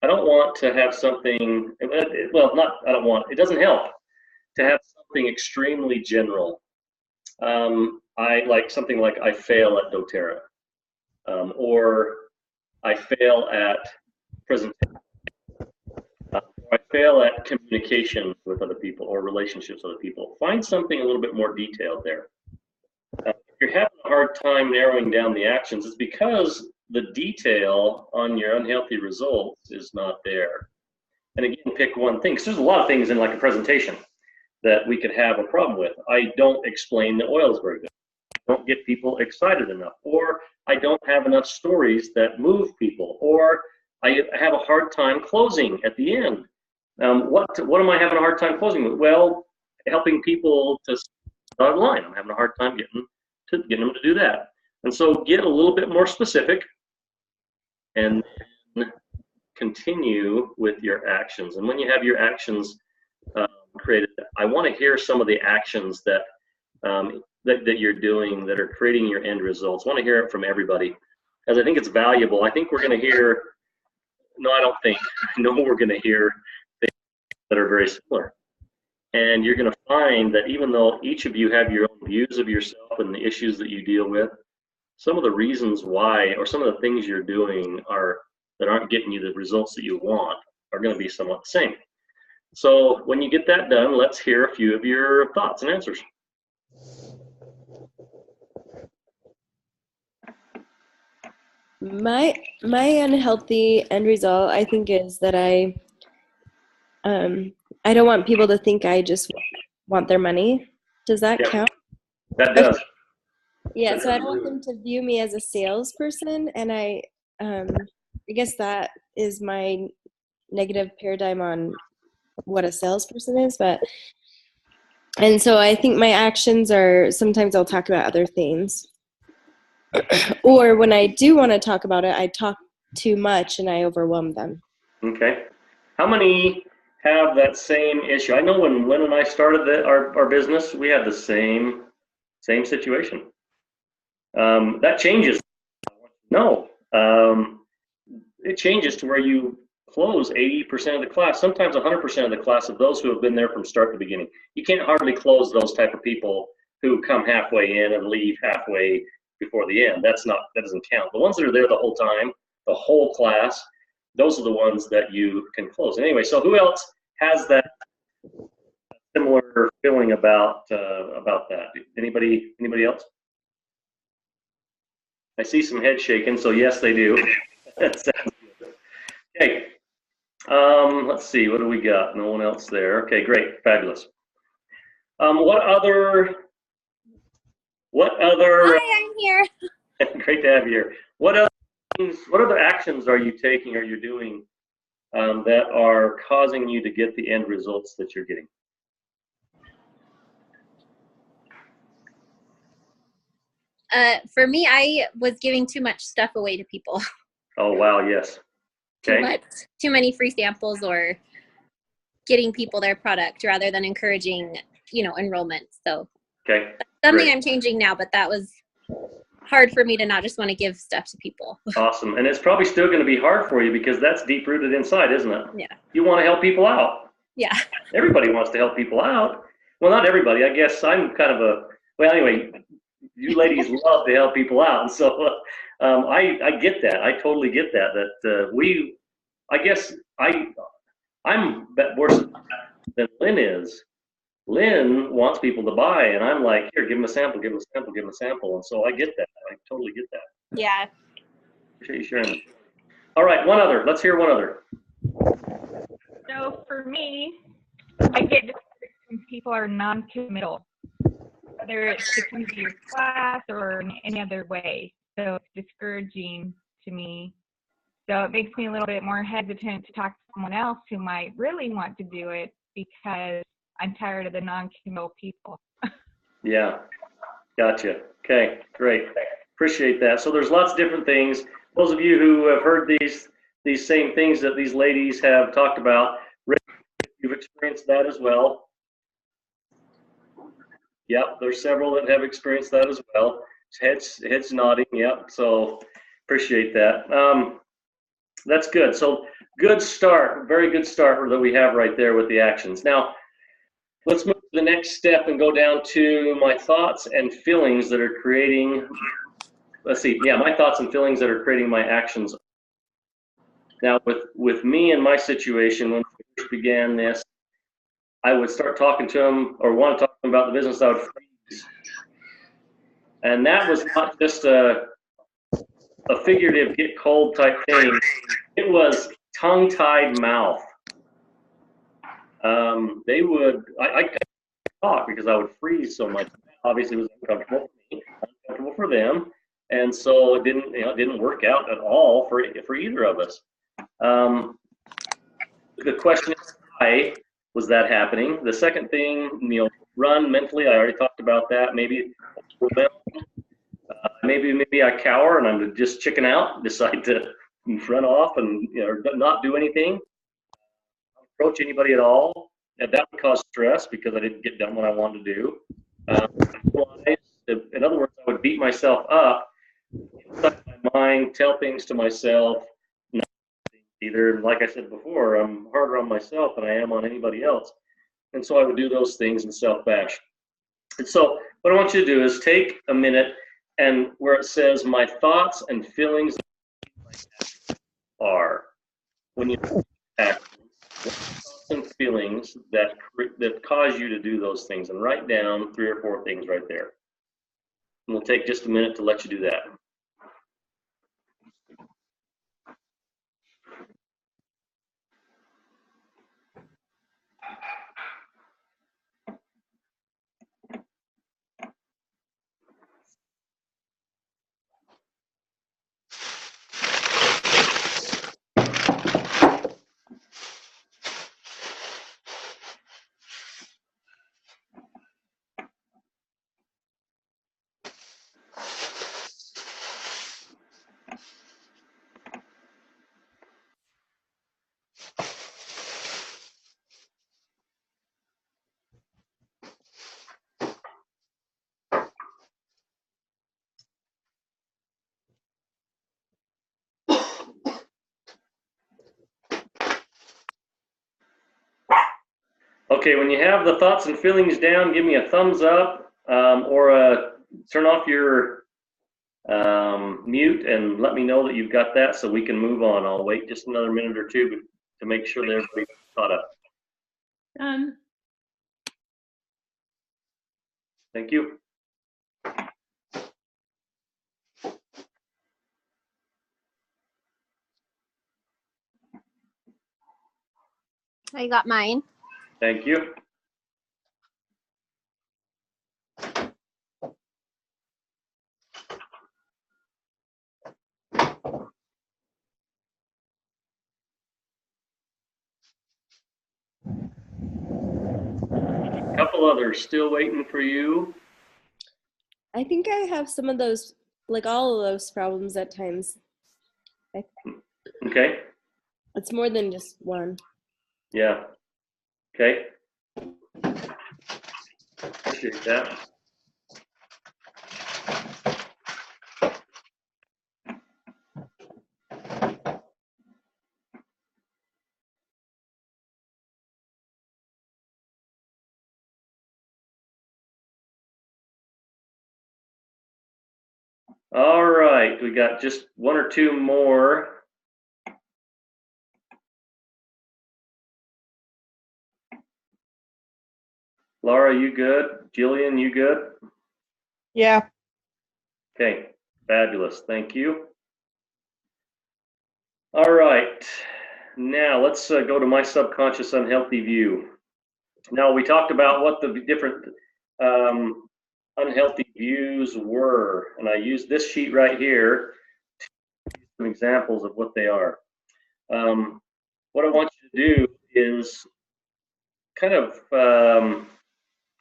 Speaker 2: I don't want to have something, well, not, I don't want, it doesn't help to have something extremely general. I like something like I fail at doTERRA, or I fail at presentation, or I fail at communication with other people or relationships with other people. Find something a little bit more detailed there. If you're having a hard time narrowing down the actions, it's because the detail on your unhealthy results is not there. And again, pick one thing, because there's a lot of things in like a presentation that we could have a problem with. I don't explain the oils very good. I don't get people excited enough, or I don't have enough stories that move people, or I have a hard time closing at the end. What am I having a hard time closing with? Well, helping people to start a line. I'm having a hard time getting them to do that. And so get a little bit more specific and then continue with your actions. And when you have your actions created, I want to hear some of the actions that that you're doing that are creating your end results. I want to hear it from everybody, as I think it's valuable. I think we're going to hear, no, I don't think, I know we're going to hear things that are very similar. And you're going to find that even though each of you have your own views of yourself and the issues that you deal with, some of the reasons why, or some of the things you're doing that aren't getting you the results that you want, are going to be somewhat the same. So when you get that done, let's hear a few of your thoughts and answers.
Speaker 4: My unhealthy end result, I think, is that I don't want people to think I just want their money. Does that count?
Speaker 2: That does.
Speaker 4: Yeah, so I don't want them to view me as a salesperson, and I guess that is my negative paradigm on what a salesperson is. And so I think my actions are, sometimes I'll talk about other things, or when I do want to talk about it, I talk too much and I overwhelm them.
Speaker 2: Okay. How many have that same issue? I know when Lynn and I started our business, we had the same situation. That changes. No, it changes to where you close 80% of the class, sometimes 100% of the class of those who have been there from start to beginning. You can't hardly close those type of people who come halfway in and leave halfway before the end. That doesn't count. The ones that are there the whole time, the whole class, those are the ones that you can close. Anyway, so who else has that similar feeling about that? Anybody else? I see some head shaking, so yes, they do. That sounds good. Okay. Let's see, what do we got? No one else there. Okay, great, fabulous. What other?
Speaker 6: Hi, I'm here.
Speaker 2: Great to have you here. What other actions are you taking or you're doing that are causing you to get the end results that you're getting?
Speaker 6: For me, I was giving too much stuff away to people.
Speaker 2: Oh wow, yes. Okay.
Speaker 6: Too many free samples, or getting people their product rather than encouraging, enrollment. So
Speaker 2: okay.
Speaker 6: That's something
Speaker 2: Great.
Speaker 6: I'm changing now, but that was hard for me to not just want to give stuff to people.
Speaker 2: Awesome. And it's probably still going to be hard for you because that's deep rooted inside, isn't it?
Speaker 6: Yeah.
Speaker 2: You want to help people out.
Speaker 6: Yeah.
Speaker 2: Everybody wants to help people out. Well, not everybody. I guess I'm kind of anyway, you ladies love to help people out. And so I get that. I totally get that. I'm worse than Lynn is. Lynn wants people to buy, and I'm like, here, give them a sample, give them a sample, give them a sample. And so I get that. I totally get that.
Speaker 6: Yeah.
Speaker 2: Appreciate you sharing. All right, one other. Let's hear one other.
Speaker 5: So for me, I get discouraged when people are non-committal, whether it's to come to your class or in any other way. So it's discouraging to me. So it makes me a little bit more hesitant to talk to someone else who might really want to do it, because I'm tired of the non-committal people.
Speaker 2: Yeah, gotcha. Okay, great. Appreciate that. So there's lots of different things. Those of you who have heard these these same things that these ladies have talked about. Rick, you've experienced that as well. Yep, there's several that have experienced that as well. Heads nodding. Yep. So appreciate that. That's good. So good start, very good start that we have right there with the actions. Now, let's move to the next step and go down to my thoughts and feelings that are creating, let's see, yeah, my thoughts and feelings that are creating my actions. Now, with me and my situation, when we first began this, I would start talking to them or want to talk to them about the business. I would freeze. And that was not just a figurative get cold type thing. It was tongue-tied mouth. They would, I couldn't talk because I would freeze so much. Obviously, it was uncomfortable for me, uncomfortable for them, and so it didn't work out at all for either of us. The question is, why was that happening? The second thing, run mentally. I already talked about that. Maybe maybe I cower and I'm just chicken out, decide to run off and not do anything, not approach anybody at all. And that would cause stress because I didn't get done what I wanted to do. In other words, I would beat myself up inside my mind, tell things to myself. Either, like I said before, I'm harder on myself than I am on anybody else. And so I would do those things and self-bash. And so what I want you to do is take a minute and where it says my thoughts and feelings are, when you act, what thoughts and feelings that cause you to do those things, and write down 3 or 4 things right there. And we'll take just a minute to let you do that. Okay, when you have the thoughts and feelings down, give me a thumbs up or turn off your mute and let me know that you've got that so we can move on. I'll wait just another minute or two to make sure that everybody's caught up.
Speaker 1: Done.
Speaker 2: Thank you.
Speaker 6: I got mine.
Speaker 2: Thank you. A couple others still waiting for you.
Speaker 4: I think I have some of those, like all of those problems at times.
Speaker 2: Okay.
Speaker 4: It's more than just one.
Speaker 2: Yeah. Okay. Appreciate that. All right, we got just 1 or 2 more. Laura, you good? Jillian, you good?
Speaker 7: Yeah.
Speaker 2: Okay, fabulous. Thank you. All right, now let's go to my subconscious unhealthy view. Now, we talked about what the different unhealthy views were, and I used this sheet right here to give some examples of what they are. What I want you to do is kind of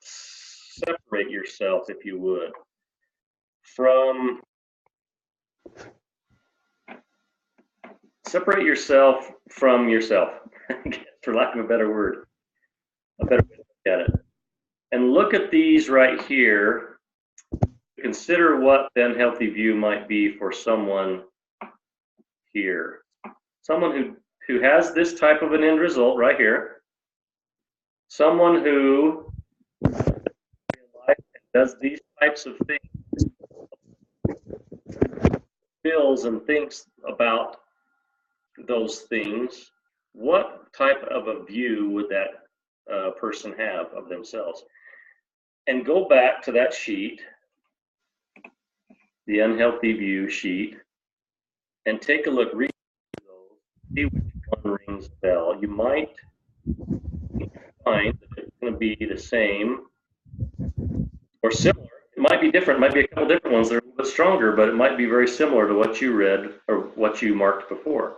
Speaker 2: separate yourself, if you would, from separate yourself from yourself, for lack of a better word, a better way to look at it. And look at these right here. Consider what the unhealthy view might be for someone here. Someone who has this type of an end result right here. Someone who does these types of things, feels and thinks about those things. What type of a view would that person have of themselves? And go back to that sheet, the unhealthy view sheet, and take a look, read those, see which one rings a bell. You might find that it's going to be the same or similar. It might be different, it might be a couple different ones that are a little bit stronger, but it might be very similar to what you read or what you marked before.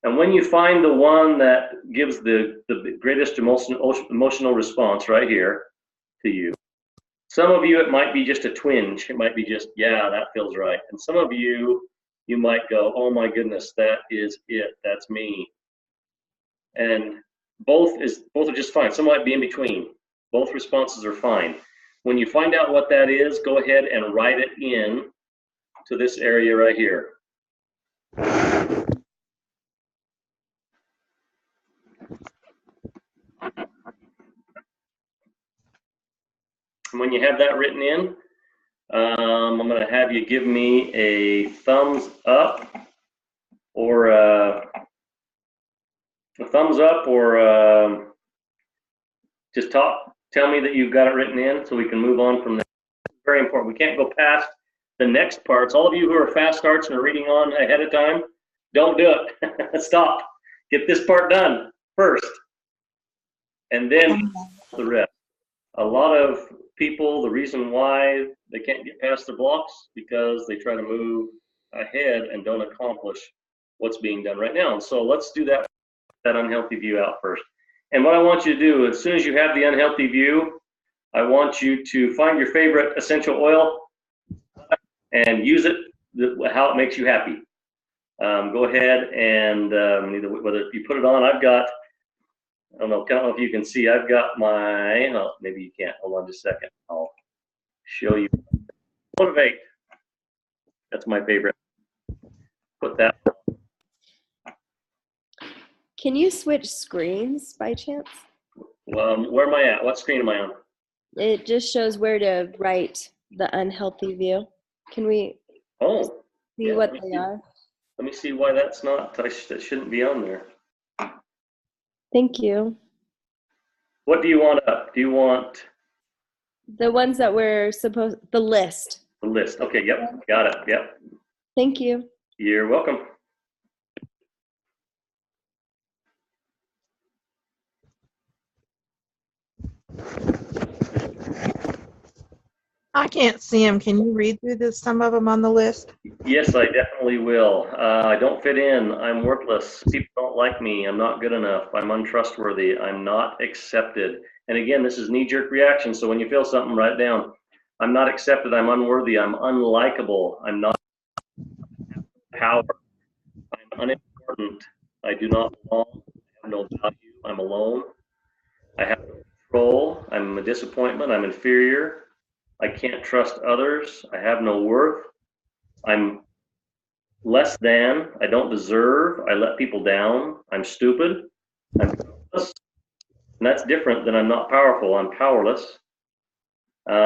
Speaker 2: And when you find the one that gives the greatest emotional response right here to you, some of you, it might be just a twinge. It might be just, yeah, that feels right. And some of you, you might go, oh my goodness, that is it. That's me. And both are just fine. Some might be in between. Both responses are fine. When you find out what that is, go ahead and write it in to this area right here. And when you have that written in, I'm going to have you give me a thumbs up or just tell me that you've got it written in so we can move on from there. It's very important. We can't go past the next parts. All of you who are fast starts and are reading on ahead of time, don't do it. Stop. Get this part done first, and then the rest. A lot of people, the reason why they can't get past their blocks because they try to move ahead and don't accomplish what's being done right now. And so let's do that unhealthy view out first. And what I want you to do, as soon as you have the unhealthy view, I want you to find your favorite essential oil and use it how it makes you happy. Go ahead and whether you put it on, I've got, I don't know if you can see, I've got my, oh, maybe you can't, hold on just a second. I'll show you. Motivate, that's my favorite. Put that.
Speaker 4: Can you switch screens by chance?
Speaker 2: Where am I at? What screen am I on?
Speaker 4: It just shows where to write the unhealthy view. Can we see
Speaker 2: yeah,
Speaker 4: what they are?
Speaker 2: Let me see why that's not, that shouldn't be on there.
Speaker 4: Thank you.
Speaker 2: What do you want up? Do you want?
Speaker 4: The ones that we're supposed, the list.
Speaker 2: The list. Okay, yep, got it, yep.
Speaker 4: Thank you.
Speaker 2: You're welcome.
Speaker 7: I can't see them. Can you read through some of them on the list?
Speaker 2: Yes, I definitely will. I don't fit in. I'm worthless. People don't like me. I'm not good enough. I'm untrustworthy. I'm not accepted. And again, this is knee-jerk reaction. So when you feel something, write it down. I'm not accepted. I'm unworthy. I'm unlikable. I'm not power. I'm unimportant. I do not belong. I have no value. I'm alone. I have no control. I'm a disappointment. I'm inferior. I can't trust others. I have no worth. I'm less than. I don't deserve. I let people down. I'm stupid. I'm powerless. And that's different than I'm not powerful. I'm powerless. Where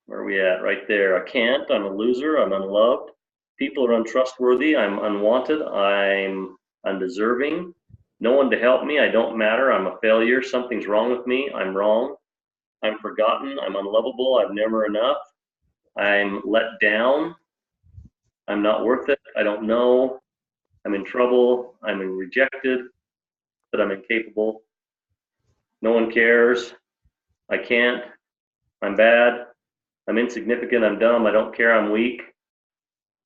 Speaker 2: are we at? Right there. I can't. I'm a loser. I'm unloved. People are untrustworthy. I'm unwanted. I'm undeserving. No one to help me. I don't matter. I'm a failure. Something's wrong with me. I'm wrong. I'm forgotten. I'm unlovable. I'm never enough. I'm let down. I'm not worth it. I don't know. I'm in trouble. I'm rejected. That I'm incapable. No one cares. I can't. I'm bad. I'm insignificant. I'm dumb. I don't care. I'm weak.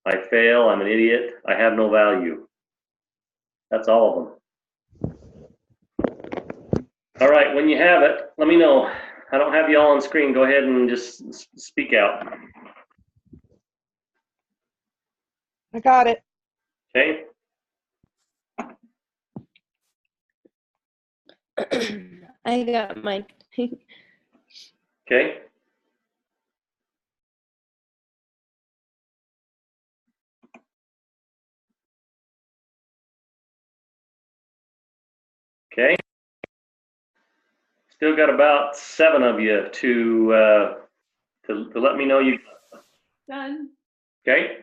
Speaker 2: I fail. I'm an idiot. I have no value. That's all of them. All right. When you have it, let me know. I don't have you all on screen. Go ahead and just speak out.
Speaker 7: I got it.
Speaker 2: Okay.
Speaker 4: I got mine.
Speaker 2: Okay. Okay. Still got about 7 of you to let me know you.
Speaker 1: Done.
Speaker 2: Okay.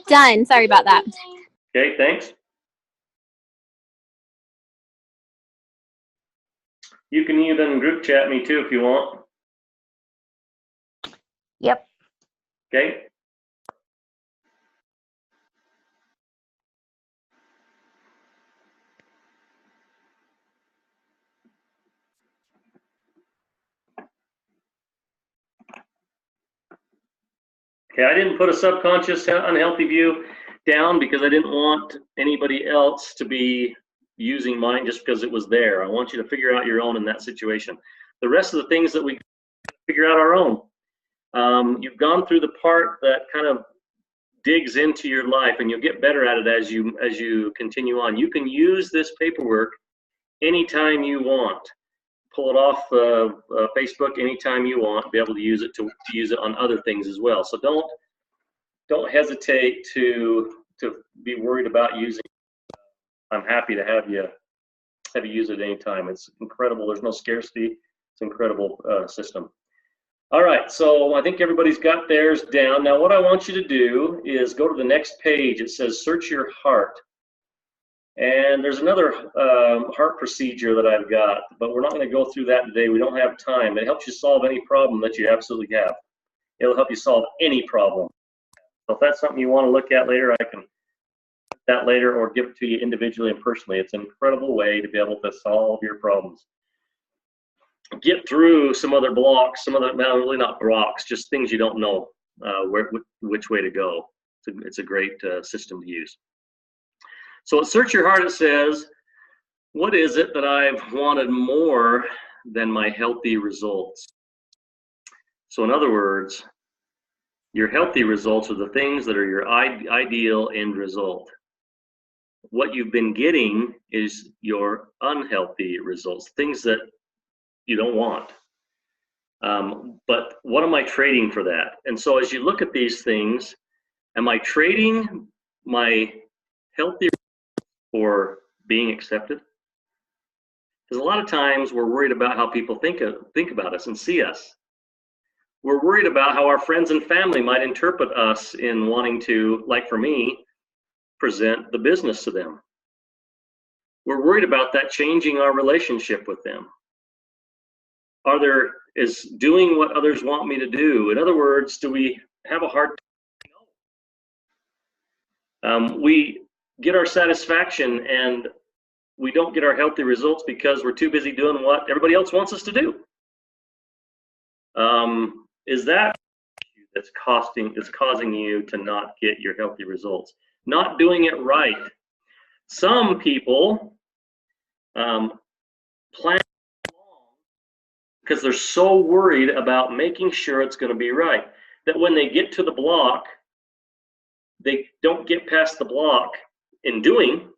Speaker 6: Done. Sorry about that.
Speaker 2: Okay, thanks. You can even group chat me too if you want.
Speaker 6: Yep.
Speaker 2: Okay. Okay, I didn't put a subconscious unhealthy view down because I didn't want anybody else to be using mine just because it was there. I want you to figure out your own in that situation. The rest of the things that we figure out our own. You've gone through the part that kind of digs into your life, and you'll get better at it as you continue on. You can use this paperwork anytime you want. Pull it off Facebook anytime you want. Be able to use it to use it on other things as well. So don't hesitate to be worried about using it. I'm happy to have you use it anytime. It's incredible. There's no scarcity. It's an incredible system. All right, so I think everybody's got theirs down. Now what I want you to do is go to the next page. It says search your heart. And there's another heart procedure that I've got, but we're not going to go through that today. We don't have time. It helps you solve any problem that you absolutely have. It'll help you solve any problem. So if that's something you want to look at later, I can put that later or give it to you individually and personally. It's an incredible way to be able to solve your problems. Get through some other blocks, no, really not blocks, just things you don't know which way to go. It's a great system to use. So at Search Your Heart, it says, what is it that I've wanted more than my healthy results? So in other words, your healthy results are the things that are your ideal end result. What you've been getting is your unhealthy results, things that you don't want. But what am I trading for that? And so as you look at these things, am I trading my healthy for being accepted? Because a lot of times we're worried about how people think about us and see us. We're worried about how our friends and family might interpret us in wanting to, like for me, present the business to them. We're worried about that changing our relationship with them. Is doing what others want me to do? In other words, do we have a hard time? We get our satisfaction and we don't get our healthy results because we're too busy doing what everybody else wants us to do. Is that that's causing you to not get your healthy results? Not doing it right. Some people plan because they're so worried about making sure it's going to be right that when they get to the block, they don't get past the block in doing,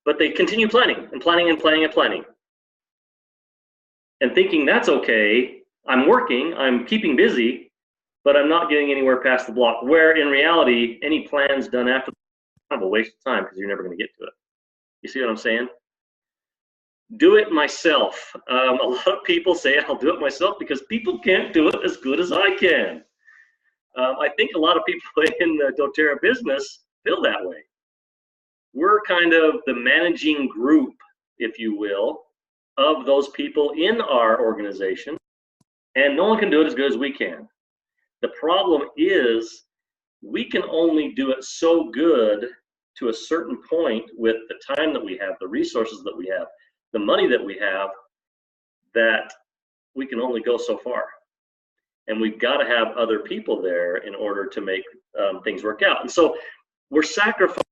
Speaker 2: but they continue planning and planning and planning and planning. And thinking that's okay, I'm working, I'm keeping busy, but I'm not getting anywhere past the block, where in reality, any plans done after kind of a waste of time because you're never going to get to it. You see what I'm saying? Do it myself. A lot of people say I'll do it myself because people can't do it as good as I can. I think a lot of people in the doTERRA business feel that way. We're kind of the managing group, if you will, of those people in our organization, and no one can do it as good as we can. The problem is we can only do it so good to a certain point with the time that we have, the resources that we have, the money that we have, that we can only go so far. And we've got to have other people there in order to make things work out. And so we're sacrificing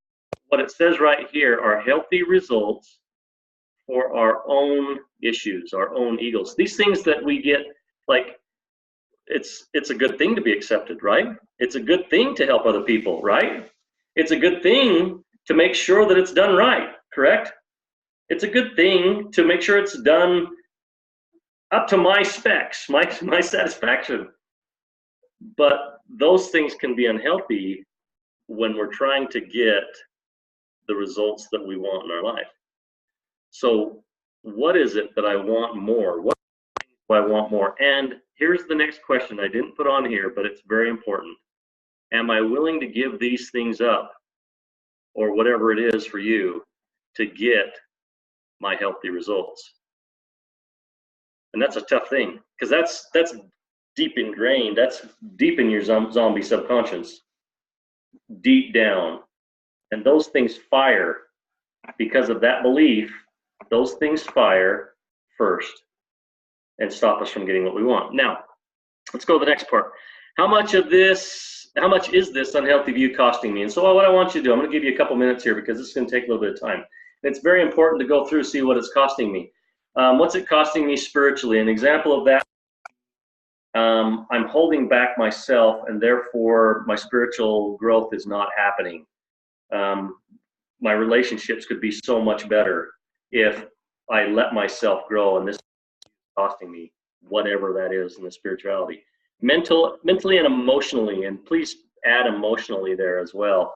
Speaker 2: what it says right here, our healthy results for our own issues, our own egos. These things that we get, like, it's a good thing to be accepted, right? It's a good thing to help other people, right? It's a good thing to make sure that it's done right, correct? It's a good thing to make sure it's done up to my specs, my satisfaction. But those things can be unhealthy when we're trying to get the results that we want in our life. So what is it that I want more? What do I want more? And here's the next question I didn't put on here, but it's very important. Am I willing to give these things up, or whatever it is for you, to get my healthy results? And that's a tough thing, because that's deep ingrained. That's deep in your zombie subconscious, deep down. And those things fire because of that belief. Those things fire first and stop us from getting what we want. Now, let's go to the next part. How much is this unhealthy view costing me? And so what I want you to do, I'm going to give you a couple minutes here because this is going to take a little bit of time. And it's very important to go through, see what it's costing me. What's it costing me spiritually? An example of that, I'm holding back myself, and therefore my spiritual growth is not happening. My relationships could be so much better if I let myself grow, and this is costing me whatever that is in the spirituality. Mentally and emotionally, and please add emotionally there as well.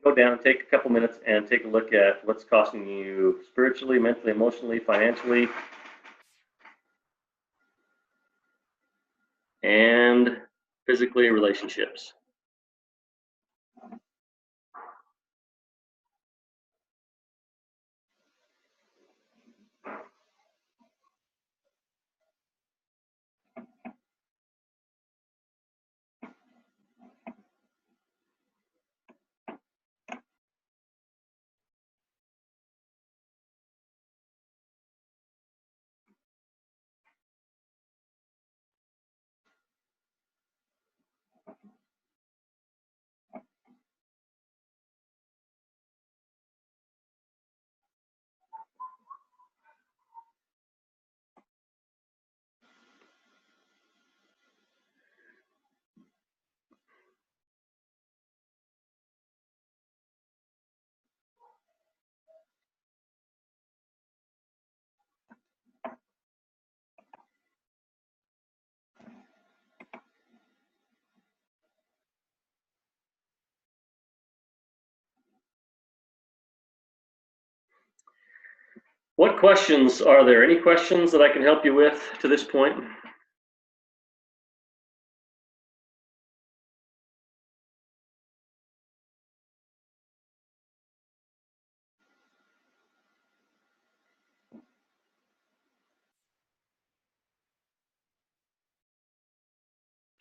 Speaker 2: Go down and take a couple minutes and take a look at what's costing you spiritually, mentally, emotionally, financially, and physically, relationships. What questions are there? Any questions that I can help you with to this point?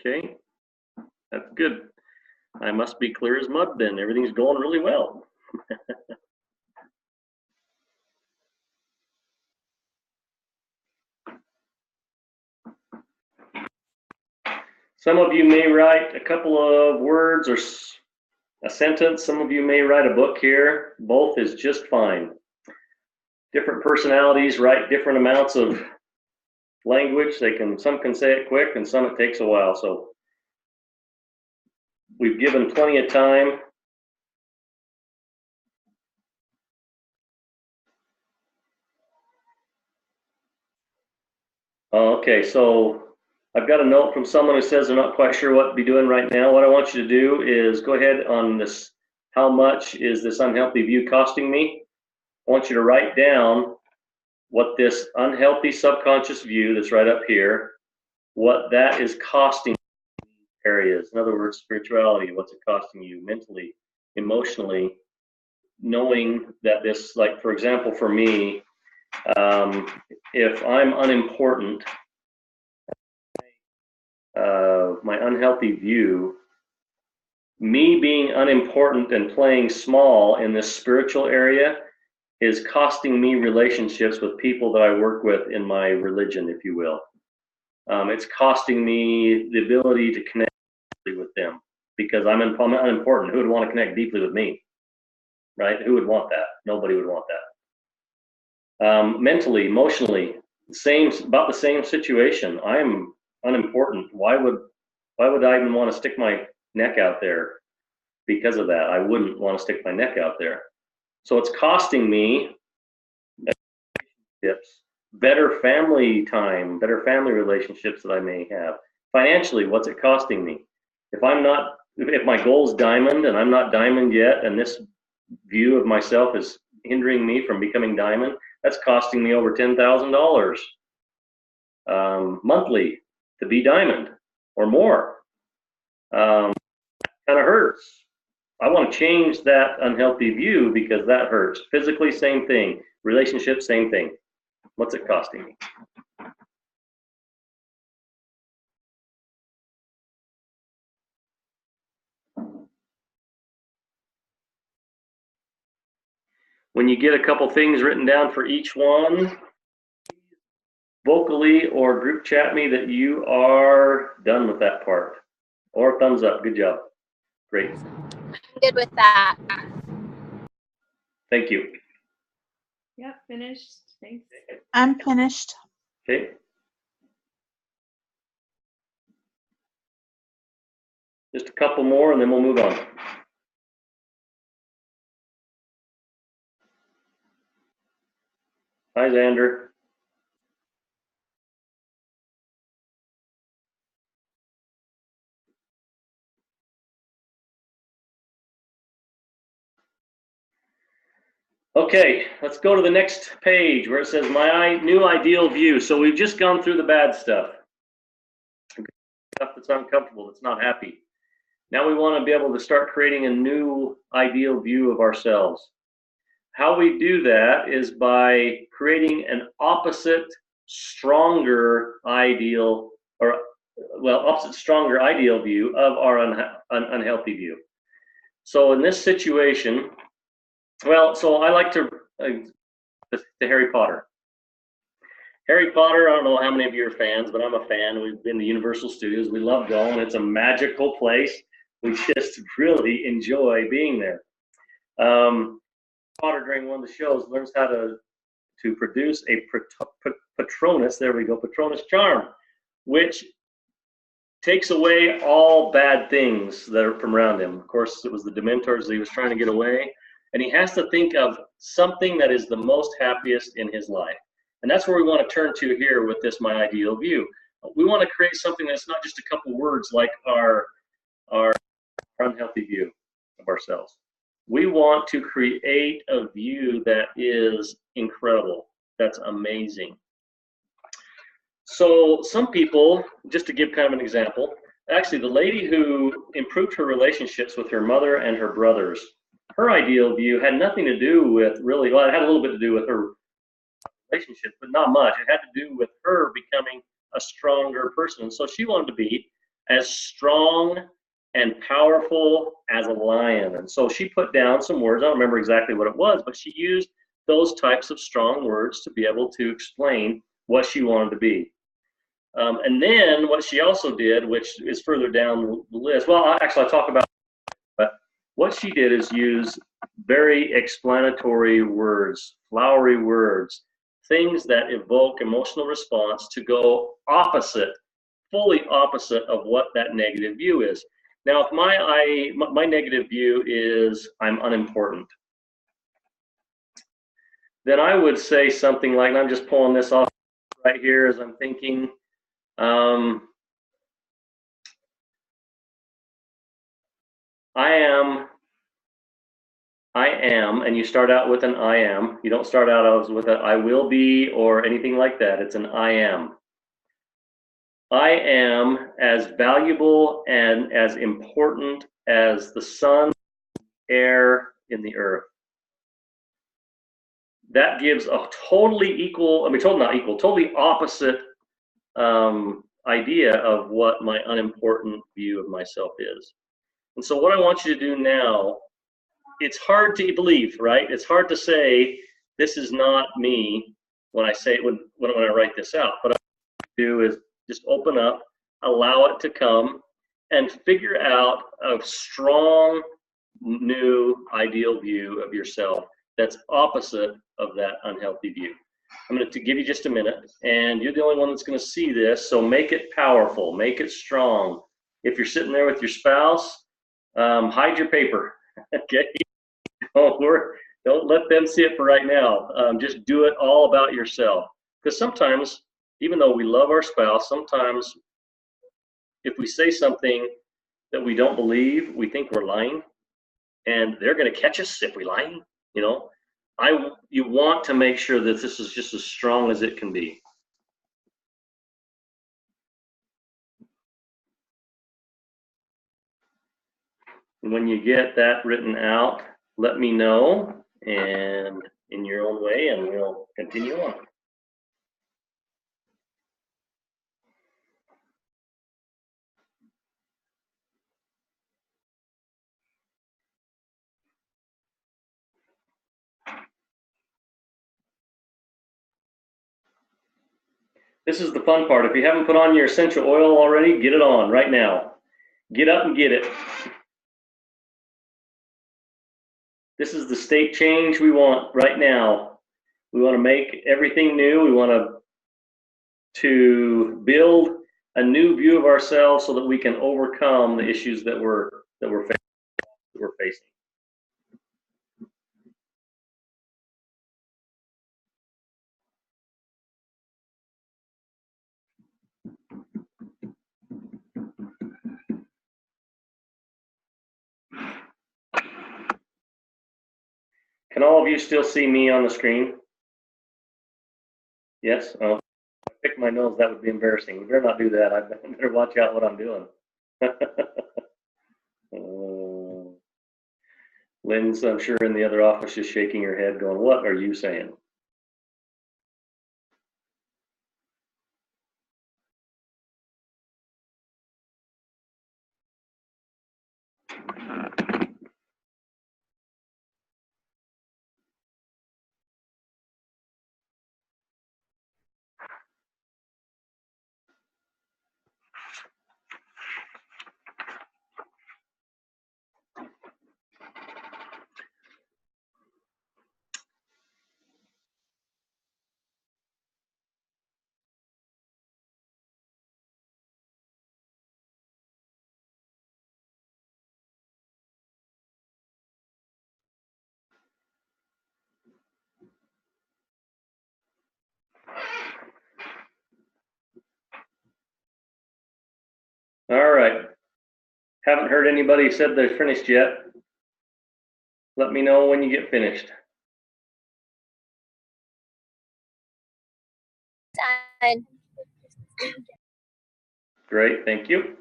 Speaker 2: Okay, that's good. I must be clear as mud then. Everything's going really well. Some of you may write a couple of words or a sentence. Some of you may write a book here. Both is just fine. Different personalities write different amounts of language. Some can say it quick and some it takes a while. So we've given plenty of time. Okay, so I've got a note from someone who says they're not quite sure what to be doing right now. What I want you to do is go ahead on this. How much is this unhealthy view costing me? I want you to write down what this unhealthy subconscious view that's right up here, what that is costing areas. In other words, spirituality, what's it costing you mentally, emotionally, knowing that this, like for example, for me, if I'm unimportant, my unhealthy view, me being unimportant and playing small in this spiritual area is costing me relationships with people that I work with in my religion, if you will. It's costing me the ability to connect with them because I'm unimportant. Who would want to connect deeply with me? right? Who would want that? Nobody would want that. Mentally, emotionally, about the same situation. I'm unimportant. Why would I even want to stick my neck out there because of that? I wouldn't want to stick my neck out there. So it's costing me better family time, better family relationships that I may have. Financially, what's it costing me? If my goal's diamond and I'm not diamond yet, and this view of myself is hindering me from becoming diamond, that's costing me over $10,000 monthly to be diamond or more. Kind of hurts. I want to change that unhealthy view because that hurts. Physically, same thing. Relationship, same thing. What's it costing me? When you get a couple things written down for each one, vocally or group chat me that you are done with that part. Or thumbs up. Good job. Great.
Speaker 6: Good with that.
Speaker 2: Thank you.
Speaker 3: Yep, finished. Thanks.
Speaker 7: I'm finished.
Speaker 2: Okay. Just a couple more and then we'll move on. Hi, Xander. Okay, let's go to the next page where it says my new ideal view. So we've just gone through the bad stuff. Stuff that's uncomfortable, that's not happy. Now we want to be able to start creating a new ideal view of ourselves. How we do that is by creating an opposite, stronger ideal, stronger ideal view of our unhealthy view. So in this situation, so I like to Harry Potter. Harry Potter, I don't know how many of you are fans, but I'm a fan. We've been to Universal Studios. We love going. It's a magical place. We just really enjoy being there. Potter, during one of the shows, learns how to produce a Patronus, there we go, Patronus charm, which takes away all bad things that are from around him. Of course, it was the Dementors that he was trying to get away. And he has to think of something that is the most happiest in his life. And that's where we want to turn to here with this my ideal view. We want to create something that's not just a couple words like our unhealthy view of ourselves. We want to create a view that is incredible, that's amazing. So some people, just to give kind of an example, actually the lady who improved her relationships with her mother and her brothers, her ideal view had nothing to do with really, well, it had a little bit to do with her relationship, but not much. It had to do with her becoming a stronger person. So she wanted to be as strong and powerful as a lion. And so she put down some words. I don't remember exactly what it was, but she used those types of strong words to be able to explain what she wanted to be. And then what she also did, which is further down the list, well, actually I'll talk about it, but what she did is use very explanatory words, flowery words, things that evoke emotional response to go opposite, fully opposite of what that negative view is. Now, if my negative view is I'm unimportant, then I would say something like, and I'm just pulling this off right here as I'm thinking, I am, and you start out with an I am. You don't start out with a I will be or anything like that. It's an I am. I am as valuable and as important as the sun, air in the earth. That gives a totally opposite idea of what my unimportant view of myself is. And so what I want you to do now, it's hard to believe, right? It's hard to say, this is not me when I say it, when I write this out. But what I do is just open up, allow it to come, and figure out a strong new ideal view of yourself that's opposite of that unhealthy view. I'm going to give you just a minute, and you're the only one that's going to see this, so make it powerful, make it strong. If you're sitting there with your spouse, hide your paper, okay? Don't let them see it for right now. Just do it all about yourself. Because sometimes, even though we love our spouse, sometimes if we say something that we don't believe, we think we're lying, and they're going to catch us if we lie. You know, you want to make sure that this is just as strong as it can be. And when you get that written out, let me know, and in your own way, and we'll continue on. This is the fun part. If you haven't put on your essential oil already, get it on right now. Get up and get it. This is the state change we want right now. We want to make everything new. We want to build a new view of ourselves so that we can overcome the issues that we're facing. Can all of you still see me on the screen? Yes? Oh, if I pick my nose, that would be embarrassing. We better not do that. I better watch out what I'm doing. Lynn's, I'm sure, in the other office just shaking her head going, what are you saying? All right. Haven't heard anybody said they're finished yet. Let me know when you get finished.
Speaker 6: Done.
Speaker 2: Great, thank you.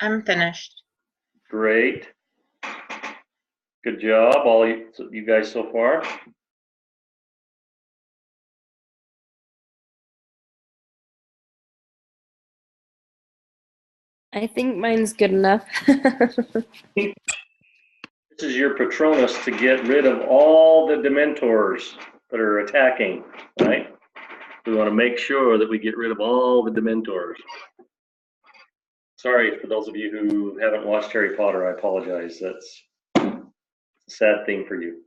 Speaker 7: I'm finished.
Speaker 2: Great. Good job, all you guys so far.
Speaker 4: I think mine's good enough.
Speaker 2: This is your Patronus to get rid of all the Dementors that are attacking, right? We want to make sure that we get rid of all the Dementors. Sorry for those of you who haven't watched Harry Potter, I apologize. That's a sad thing for you.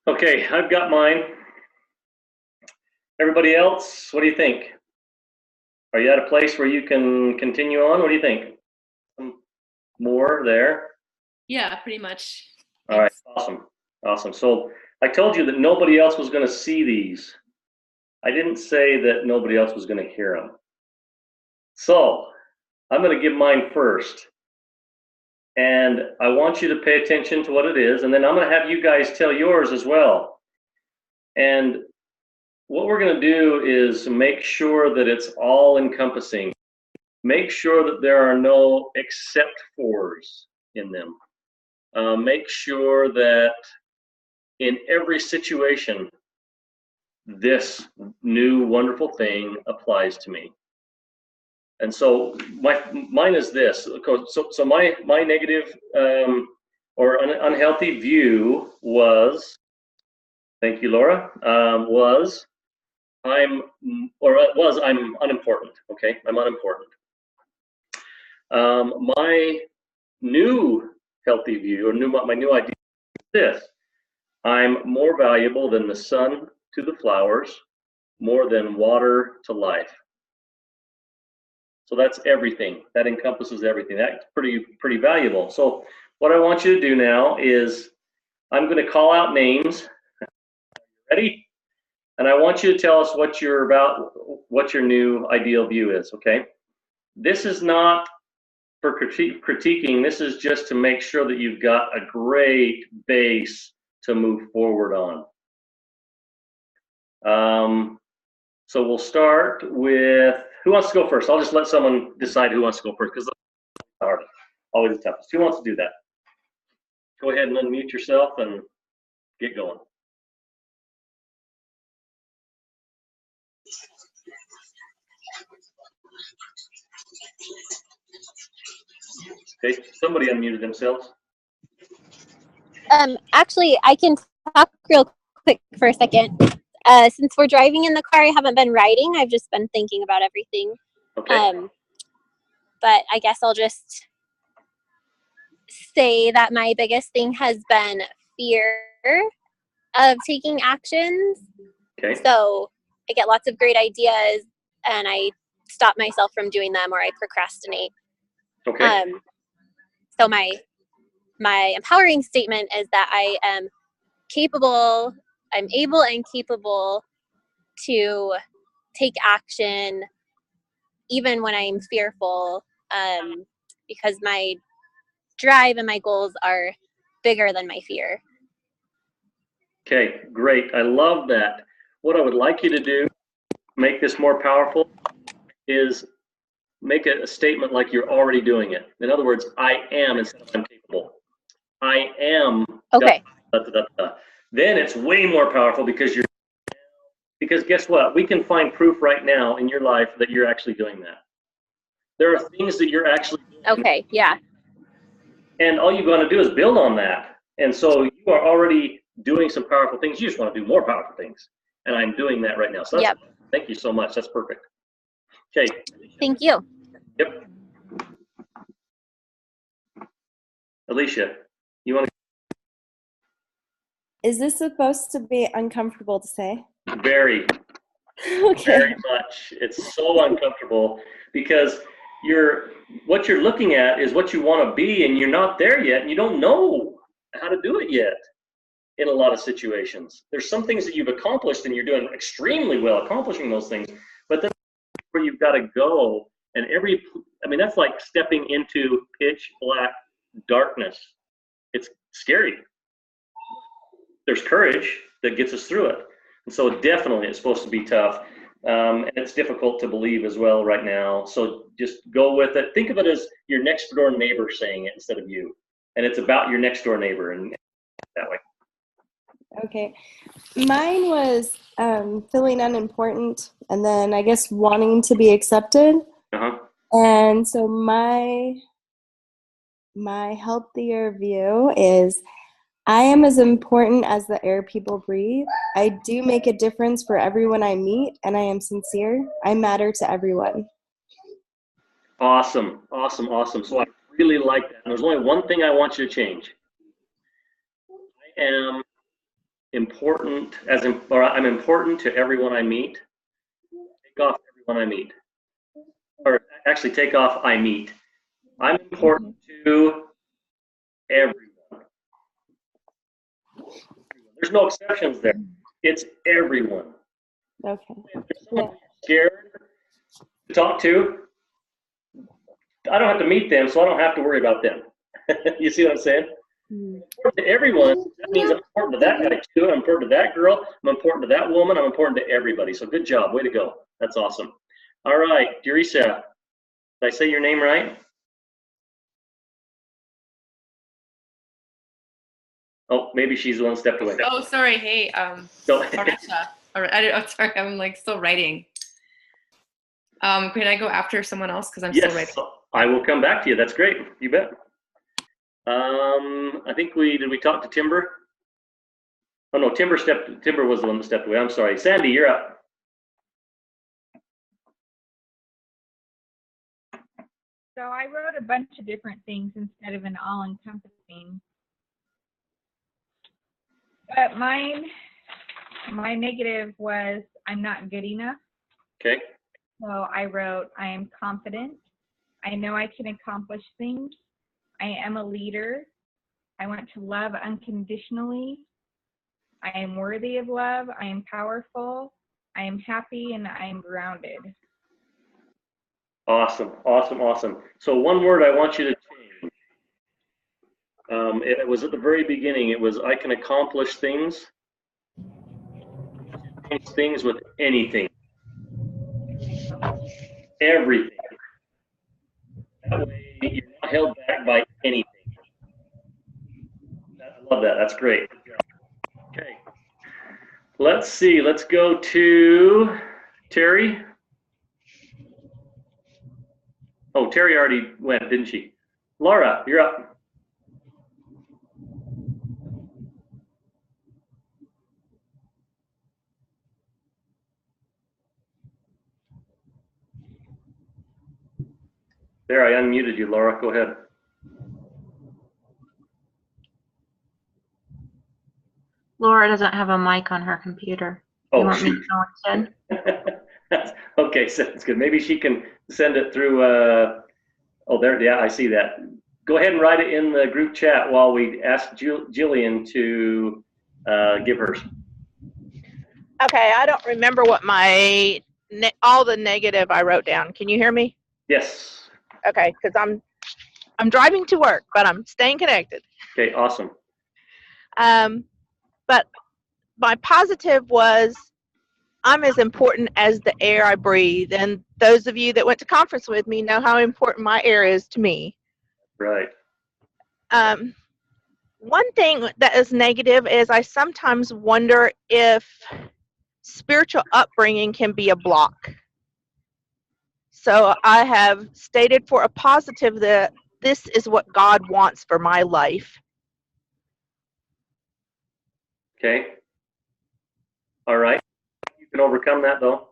Speaker 2: Okay, I've got mine. Everybody else, what do you think? Are you at a place where you can continue on? What do you think? More there?
Speaker 3: Yeah, pretty much.
Speaker 2: All right,
Speaker 3: Thanks.
Speaker 2: awesome. Awesome. So I told you that nobody else was going to see these. I didn't say that nobody else was going to hear them. So I'm going to give mine first. And I want you to pay attention to what it is. And then I'm going to have you guys tell yours as well. And what we're going to do is make sure that it's all encompassing. Make sure that there are no except fors in them. Make sure that in every situation, this new wonderful thing applies to me. And so mine is this. So my negative or unhealthy view was, thank you, Laura, I'm unimportant. Okay, I'm unimportant. My new healthy view, or my new idea is this: I'm more valuable than the sun to the flowers, more than water to life. So that's everything. That encompasses everything. That's pretty valuable. So what I want you to do now is I'm going to call out names. Ready? And I want you to tell us what your new ideal view is, okay? This is not for critiquing. This is just to make sure that you've got a great base to move forward on. So we'll start with, who wants to go first? I'll just let someone decide who wants to go first, because it's hard. Always the toughest. Who wants to do that? Go ahead and unmute yourself and get going. Okay, somebody unmuted themselves.
Speaker 6: Actually, I can talk real quick for a second. Since we're driving in the car, I haven't been writing. I've just been thinking about everything.
Speaker 2: Okay.
Speaker 6: But I guess I'll just say that my biggest thing has been fear of taking actions.
Speaker 2: Okay.
Speaker 6: So I get lots of great ideas and I stop myself from doing them, or I procrastinate.
Speaker 2: Okay.
Speaker 6: So my empowering statement is that I am capable, I'm able and capable to take action even when I'm fearful, because my drive and my goals are bigger than my fear.
Speaker 2: Okay, great. I love that. What I would like you to do, make this more powerful, is make a statement like you're already doing it. In other words, I am instead of I'm capable. I am.
Speaker 6: Okay.
Speaker 2: Then it's way more powerful because guess what? We can find proof right now in your life that you're actually doing that. There are things that you're actually doing.
Speaker 6: Okay, yeah.
Speaker 2: And all you're going to do is build on that. And so you are already doing some powerful things. You just want to do more powerful things. And I'm doing that right now. So that's, Thank you so much. That's perfect. Okay.
Speaker 6: Thank you.
Speaker 2: Yep. Alicia, you want to?
Speaker 4: Is this supposed to be uncomfortable to say?
Speaker 2: Very.
Speaker 4: Okay.
Speaker 2: Very much. It's so uncomfortable because what you're looking at is what you want to be, and you're not there yet, and you don't know how to do it yet in a lot of situations. There's some things that you've accomplished and you're doing extremely well accomplishing those things, but then where you've got to go, and that's like stepping into pitch black darkness. It's scary. There's courage that gets us through it. And so definitely it's supposed to be tough. And it's difficult to believe as well right now. So just go with it. Think of it as your next door neighbor saying it instead of you. And it's about your next door neighbor, and that way.
Speaker 4: Okay. Mine was feeling unimportant, and then I guess wanting to be accepted.
Speaker 2: Uh-huh.
Speaker 4: And so my healthier view is I am as important as the air people breathe. I do make a difference for everyone I meet, and I am sincere. I matter to everyone.
Speaker 2: Awesome, awesome, awesome. So I really like that. And there's only one thing I want you to change. I am important or I'm important to everyone I meet. Take off everyone I meet. Or actually take off I meet. I'm important to everyone. There's no exceptions there. It's everyone.
Speaker 4: Okay.
Speaker 2: If there's someone you're scared to talk to, I don't have to meet them, so I don't have to worry about them. You see what I'm saying? I'm important to everyone. That means I'm important to that guy too. I'm important to that girl. I'm important to that woman. I'm important to everybody. So good job. Way to go. That's awesome. All right, Teresa, did I say your name right? Oh, maybe she's the one stepped away.
Speaker 3: Oh, sorry. Hey,
Speaker 2: So,
Speaker 3: Marisha. All right, sorry, I'm like still writing. Can I go after someone else because I'm still
Speaker 2: yes,
Speaker 3: writing?
Speaker 2: I will come back to you. That's great. You bet. I think did we talk to Timber? Oh no, Timber was the one that stepped away. I'm sorry. Sandy, you're up.
Speaker 5: So I wrote a bunch of different things instead of an all-encompassing. But my negative was I'm not good enough.
Speaker 2: Okay.
Speaker 5: So I wrote I am confident. I know I can accomplish things. I am a leader. I want to love unconditionally. I am worthy of love. I am powerful. I am happy, and I am grounded.
Speaker 2: Awesome, awesome, awesome. So one word I want you to change. It was at the very beginning. It was I can accomplish things. Change things with anything. Everything. That way you're not held back by anything. I love that. That's great. Okay. Let's see. Let's go to Terry. Oh, Terry already went, didn't she? Laura, you're up. There, I unmuted you, Laura. Go ahead.
Speaker 8: Laura doesn't have a mic on her computer. You
Speaker 2: Oh,
Speaker 8: want me to go instead?
Speaker 2: Okay, sounds good. Maybe she can send it through. Oh, there. Yeah, I see that. Go ahead and write it in the group chat while we ask Jillian to give hers.
Speaker 7: Okay, I don't remember what all the negative I wrote down. Can you hear me?
Speaker 2: Yes.
Speaker 7: Okay, because I'm driving to work, but I'm staying connected.
Speaker 2: Okay, awesome.
Speaker 7: But my positive was I'm as important as the air I breathe. And those of you that went to conference with me know how important my air is to me.
Speaker 2: Right.
Speaker 7: One thing that is negative is I sometimes wonder if spiritual upbringing can be a block. So I have stated for a positive that this is what God wants for my life.
Speaker 2: Okay. All right. You can overcome that, though.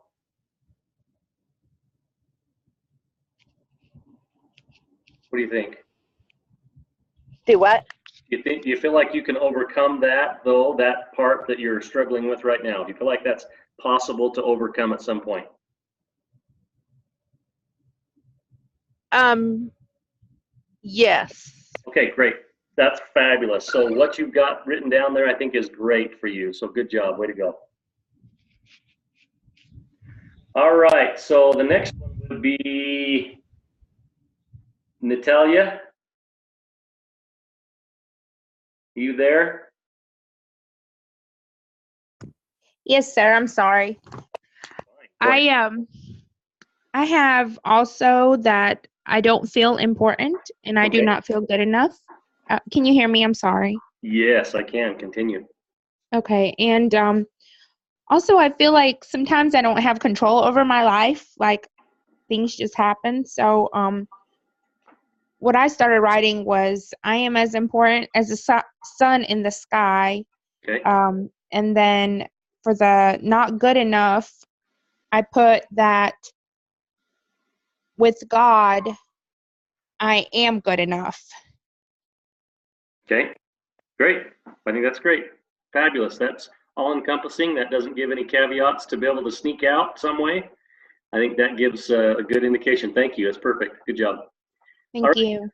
Speaker 2: What do you think?
Speaker 7: Do what?
Speaker 2: Do you feel like you can overcome that, though, that part that you're struggling with right now? Do you feel like that's possible to overcome at some point?
Speaker 7: Yes.
Speaker 2: Okay, great. That's fabulous. So what you've got written down there, I think, is great for you. So good job. Way to go. All right. So the next one would be Natalia. You there?
Speaker 9: Yes, sir. I'm sorry. I have also that I don't feel important and I do
Speaker 2: Okay.
Speaker 9: not feel good enough. Can you hear me? I'm sorry.
Speaker 2: Yes, I can. Continue.
Speaker 9: Okay. And also I feel like sometimes I don't have control over my life. Like things just happen. So what I started writing was I am as important as the sun in the sky.
Speaker 2: Okay.
Speaker 9: And then for the not good enough, I put that with God, I am good enough.
Speaker 2: Okay. Great. I think that's great. fabulous. That's all encompassing. That doesn't give any caveats to be able to sneak out some way. I think that gives a good indication. Thank you. That's perfect. Good job.
Speaker 9: Thank
Speaker 2: All right.
Speaker 9: you.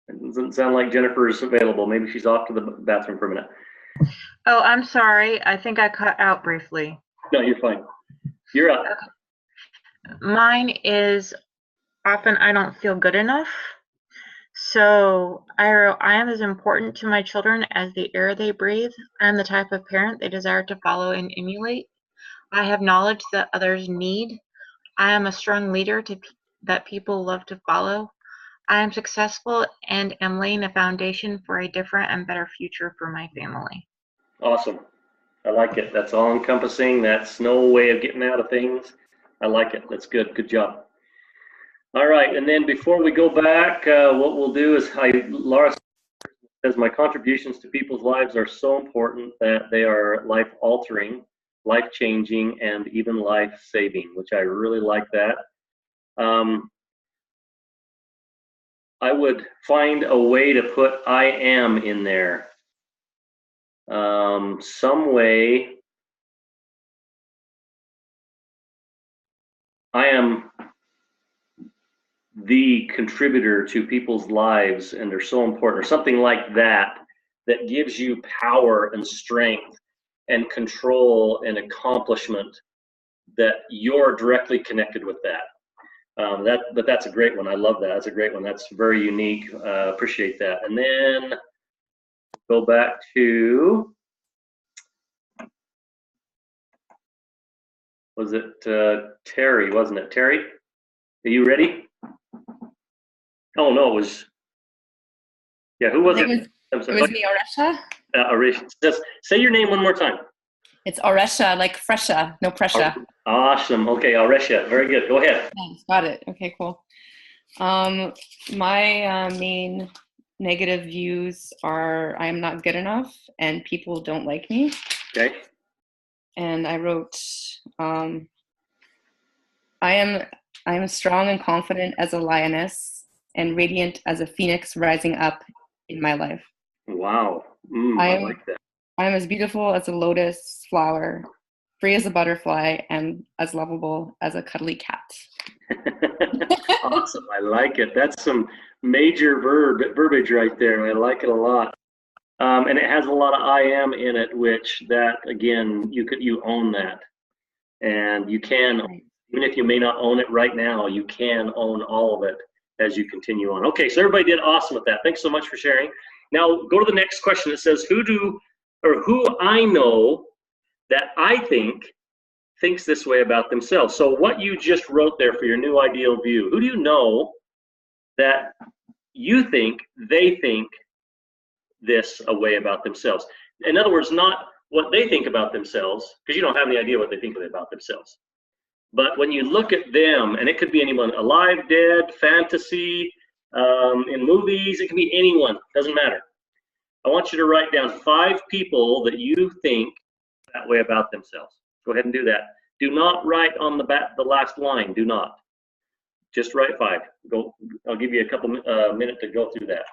Speaker 2: It doesn't sound like Jennifer's available. Maybe she's off to the bathroom for a minute.
Speaker 8: Oh, I'm sorry. I think I cut out briefly.
Speaker 2: No, you're fine. You're up.
Speaker 8: Mine is often I don't feel good enough. So I wrote, I am as important to my children as the air they breathe. I am the type of parent they desire to follow and emulate. I have knowledge that others need. I am a strong leader that people love to follow. I am successful and am laying a foundation for a different and better future for my family.
Speaker 2: Awesome. I like it. That's all encompassing. That's no way of getting out of things. I like it. That's good. Good job. All right. And then before we go back, what we'll do is Laura says, my contributions to people's lives are so important that they are life altering, life changing, and even life saving, which I really like that. I would find a way to put I am in there. Some way I am the contributor to people's lives and they're so important, or something like that, that gives you power and strength and control and accomplishment, that you're directly connected with that. But that's a great one. I love that. That's a great one. That's very unique. Appreciate that. And then go back to, was it Terry, wasn't it? Terry, are you ready? Oh, no, it was, yeah, who was it?
Speaker 3: It was me, Oresha.
Speaker 2: Oresha. Say your name one more time.
Speaker 3: It's Oresha, like fresha, no pressure.
Speaker 2: Awesome. Okay, Oresha. Very good. Go ahead.
Speaker 3: Thanks. Got it. Okay, cool. My main negative views are I am not good enough and people don't like me.
Speaker 2: Okay.
Speaker 3: And I wrote, I am strong and confident as a lioness and radiant as a phoenix rising up in my life.
Speaker 2: Wow. I like that.
Speaker 3: I am as beautiful as a lotus flower, free as a butterfly, and as lovable as a cuddly cat.
Speaker 2: Awesome. I like it. That's some major verbiage right there. I like it a lot. And it has a lot of I am in it, which that, again, you own that. And you can, even if you may not own it right now, you can own all of it as you continue on. Okay, so everybody did awesome with that. Thanks so much for sharing. Now go to the next question. It says, who I know that I think thinks this way about themselves. So what you just wrote there for your new ideal view, who do you know that you think they think this a way about themselves? In other words, not what they think about themselves, because you don't have any idea what they think about themselves. But when you look at them, and it could be anyone, alive, dead, fantasy, in movies, it can be anyone, doesn't matter. I want you to write down 5 people that you think that way about themselves. Go ahead and do that. Do not write on the last line. Do not. Just write 5. Go. I'll give you a couple minutes to go through that.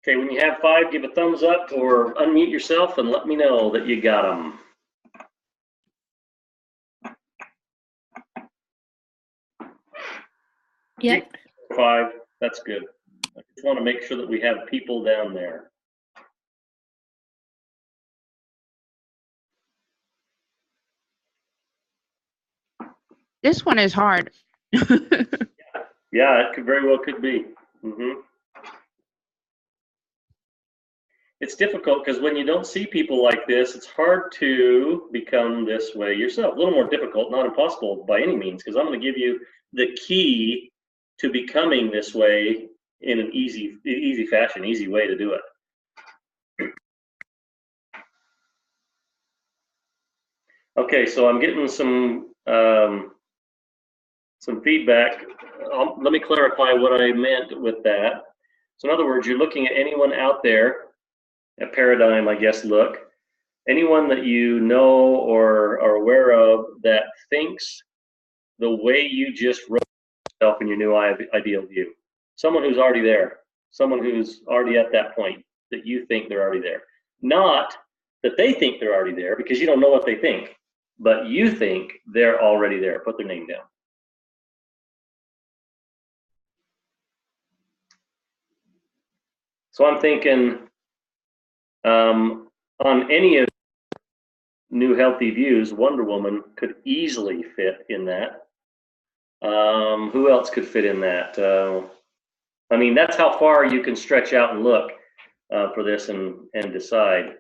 Speaker 2: Okay, when you have 5, give a thumbs up or unmute yourself and let me know that you got them.
Speaker 3: Yep.
Speaker 2: 5, that's good. I just want to make sure that we have people down there.
Speaker 9: This one is hard.
Speaker 2: Yeah, it could very well could be. It's difficult because when you don't see people like this, it's hard to become this way yourself. A little more difficult, not impossible by any means, because I'm going to give you the key to becoming this way in an easy fashion, easy way to do it. Okay, so I'm getting some feedback. Let me clarify what I meant with that. So in other words, you're looking at anyone out there, a paradigm, I guess, look, anyone that you know or are aware of that thinks the way you just wrote yourself in your new ideal view. Someone who's already there, someone who's already at that point that you think they're already there. Not that they think they're already there, because you don't know what they think, but you think they're already there. Put their name down. So I'm thinking on any of new healthy views, Wonder Woman could easily fit in that. Who else could fit in that? I mean, that's how far you can stretch out and look for this and decide.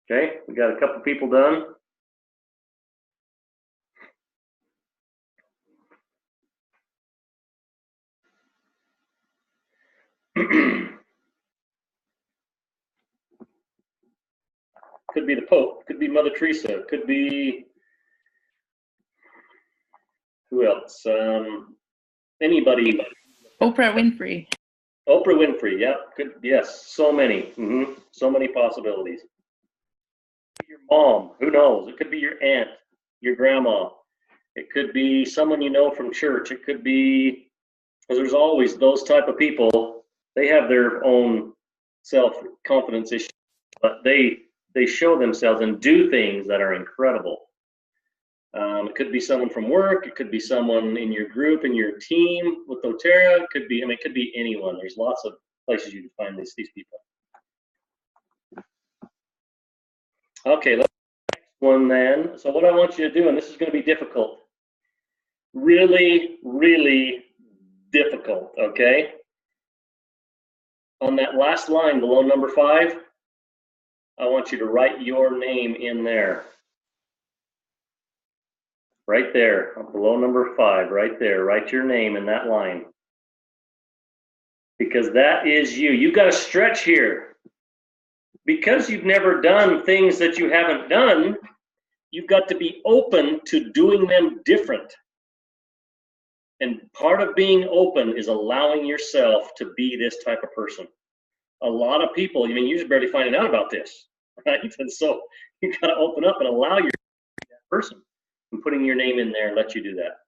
Speaker 2: Okay, we got a couple people done. Could be the Pope, could be Mother Teresa, could be, who else? Anybody.
Speaker 3: Oprah Winfrey.
Speaker 2: Oprah Winfrey, yeah, good, yes, so many, so many possibilities. Your mom, who knows? It could be your aunt, your grandma. It could be someone you know from church. It could be, because there's always those type of people. They have their own self-confidence issues, but they show themselves and do things that are incredible. It could be someone from work. It could be someone in your group, in your team with doTERRA. It could be, I mean, it could be anyone. There's lots of places you can find these people. Okay, let's do the next one then. So what I want you to do, and this is going to be difficult, really, really difficult, okay? On that last line below number 5, I want you to write your name in there. Right there, below number 5, right there. Write your name in that line. Because that is you. You got to stretch here. Because you've never done things that you haven't done, you've got to be open to doing them different. And part of being open is allowing yourself to be this type of person. A lot of people, I mean, you're just barely finding out about this, right? And so you got to open up and allow yourself to be that person. And putting your name in there and let you do that.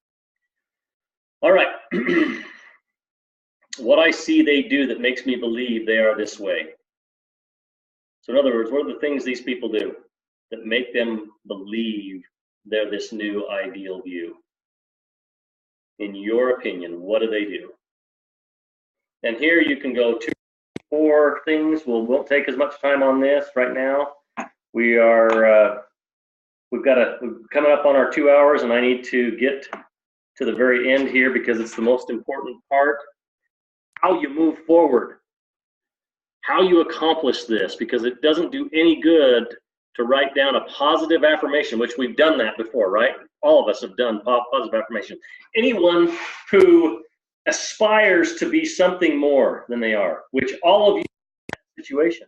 Speaker 2: All right. What I see they do that makes me believe they are this way. So in other words, what are the things these people do that make them believe they're this new ideal view? In your opinion, what do they do? And here you can go 2 or 4 things. We won't take as much time on this right now. We are we're coming up on our 2 hours, and I need to get to the very end here because it's the most important part. How you move forward, how you accomplish this, because it doesn't do any good to write down a positive affirmation, which we've done that before, right? All of us have done positive affirmation. Anyone who aspires to be something more than they are, which all of you are in that situation.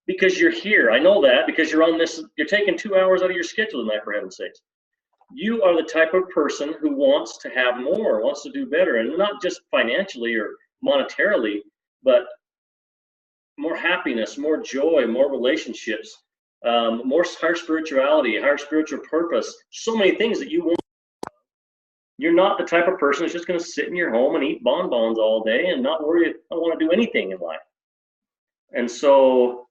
Speaker 2: Because you're here, I know that, because you're on this, you're taking 2 hours out of your schedule tonight, for heaven's sakes. You are the type of person who wants to have more, wants to do better, and not just financially or monetarily, but more happiness, more joy, more relationships, more higher spirituality, higher spiritual purpose, so many things that you want. You're not the type of person that's just going to sit in your home and eat bonbons all day and not worry, I don't want to do anything in life. And so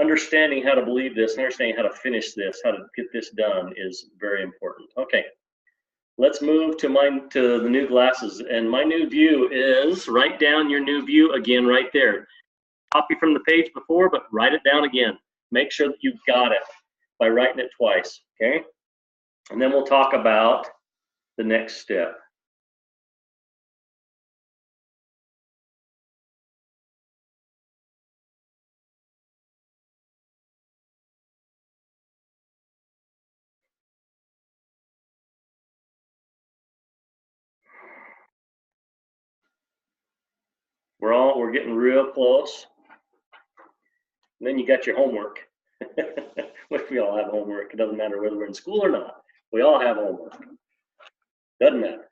Speaker 2: understanding how to believe this, understanding how to finish this, how to get this done is very important. Okay, let's move to the new glasses. And my new view is, write down your new view again right there. Copy from the page before, but write it down again. Make sure that you've got it by writing it twice, okay? And then we'll talk about the next step. We're getting real close. And then you got your homework. We all have homework. It doesn't matter whether we're in school or not. We all have homework. Doesn't matter.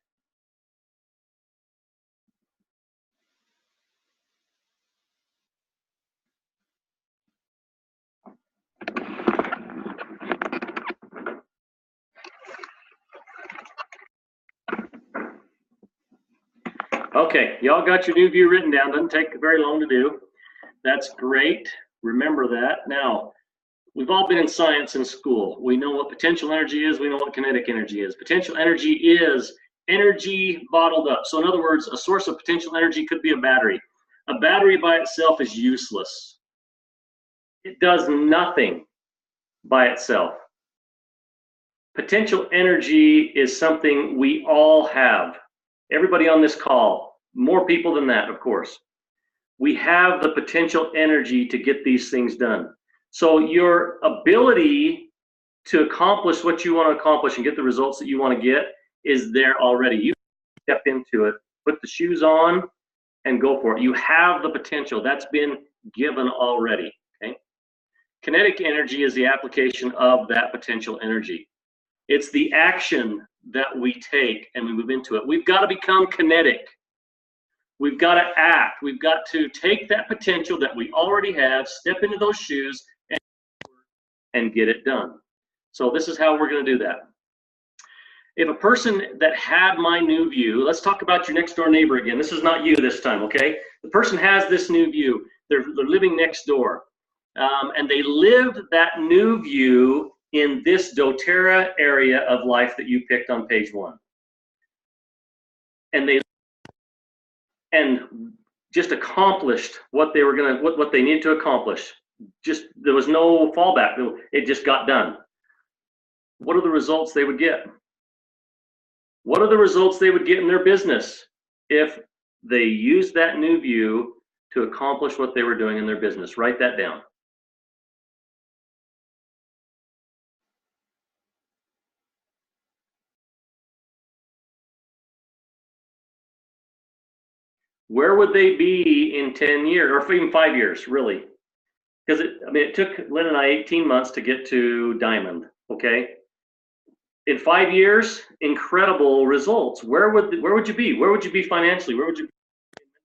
Speaker 2: Okay, y'all got your new view written down. Doesn't take very long to do. That's great. Remember that. Now, we've all been in science in school. We know what potential energy is. We know what kinetic energy is. Potential energy is energy bottled up. So in other words, a source of potential energy could be a battery. A battery by itself is useless. It does nothing by itself. Potential energy is something we all have. Everybody on this call, more people than that, of course. We have the potential energy to get these things done. So your ability to accomplish what you want to accomplish and get the results that you want to get is there already. You step into it, put the shoes on, and go for it. You have the potential. That's been given already, okay? Kinetic energy is the application of that potential energy. It's the action that we take and we move into it. We've got to become kinetic. We've got to act. We've got to take that potential that we already have, step into those shoes, and get it done. So this is how we're going to do that. If a person that had my new view, let's talk about your next door neighbor again. This is not you this time, okay? The person has this new view. They're living next door. And they lived that new view in this doTERRA area of life that you picked on page 1. And they just accomplished what they were gonna, what they needed to accomplish. Just, there was no fallback. It just got done. What are the results they would get? What are the results they would get in their business if they used that new view to accomplish what they were doing in their business? Write that down. Where would they be in 10 years, or even 5 years, really? Because it took Lynn and I 18 months to get to Diamond, okay? In 5 years, incredible results. Where would you be? Where would you be financially? Where would you be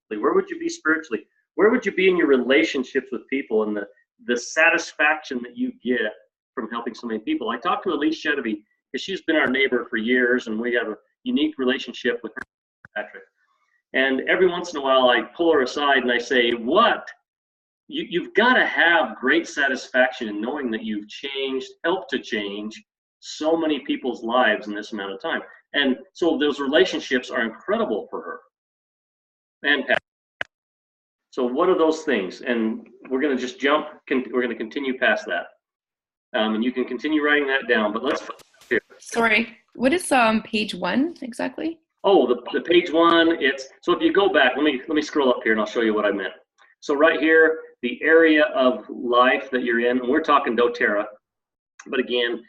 Speaker 2: mentally? Where would you be spiritually? Where would you be in your relationships with people and the satisfaction that you get from helping so many people? I talked to Elise Chedevy because she's been our neighbor for years, and we have a unique relationship with her, Patrick. And every once in a while, I pull her aside and I say, you've got to have great satisfaction in knowing that you've helped to change so many people's lives in this amount of time. And so those relationships are incredible for her. And so what are those things? And we're going to just we're going to continue past that. And you can continue writing that down, but let's here.
Speaker 3: Sorry, what is page 1 exactly?
Speaker 2: Oh, the page 1, so if you go back, let me scroll up here and I'll show you what I meant. So right here, the area of life that you're in, and we're talking doTERRA, but again,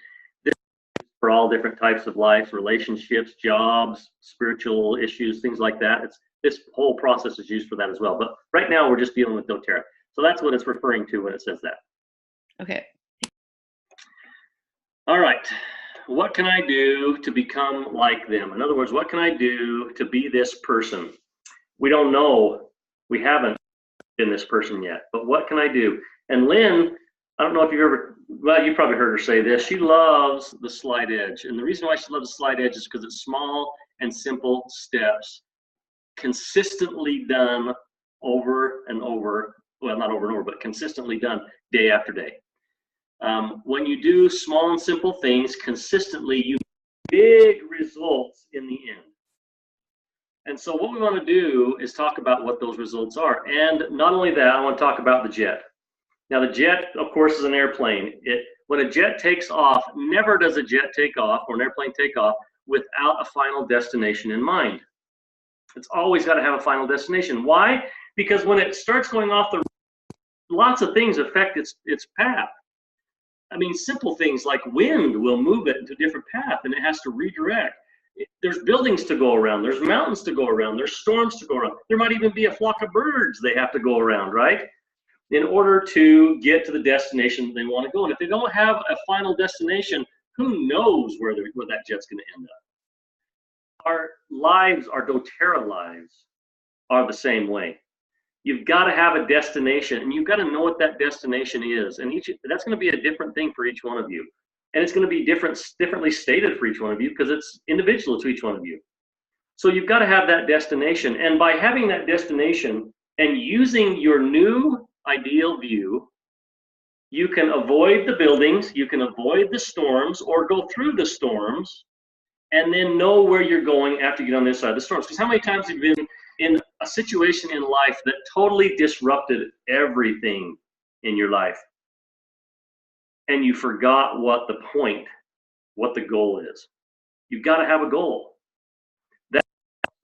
Speaker 2: this is for all different types of life, relationships, jobs, spiritual issues, things like that. This whole process is used for that as well. But right now we're just dealing with doTERRA. So that's what it's referring to when it says that.
Speaker 3: Okay.
Speaker 2: All right. What can I do to become like them? In other words, what can I do to be this person? We don't know. We haven't been this person yet, but what can I do? And Lynn, I don't know if you've ever, well, you probably heard her say this. She loves the slide edge. And the reason why she loves the slide edge is because it's small and simple steps, consistently done over and over. Well, not over and over, but consistently done day after day. When you do small and simple things consistently, you get big results in the end. And so what we want to do is talk about what those results are. And not only that, I want to talk about the jet. Now the jet, of course, is an airplane. When a jet takes off, never does a jet take off or an airplane take off without a final destination in mind. It's always got to have a final destination. Why? Because when it starts going off the road, lots of things affect its path. I mean, simple things like wind will move it into a different path and it has to redirect. There's buildings to go around. There's mountains to go around. There's storms to go around. There might even be a flock of birds they have to go around, right? In order to get to the destination they want to go. And if they don't have a final destination, who knows where that jet's going to end up. Our lives, our doTERRA lives, are the same way. You've got to have a destination, and you've got to know what that destination is. And that's going to be a different thing for each one of you. And it's going to be differently stated for each one of you because it's individual to each one of you. So you've got to have that destination. And by having that destination and using your new ideal view, you can avoid the buildings, you can avoid the storms, or go through the storms, and then know where you're going after you get on this side of the storms. Because how many times have you been in a situation in life that totally disrupted everything in your life, and you forgot what the point, what the goal is? You've got to have a goal. That's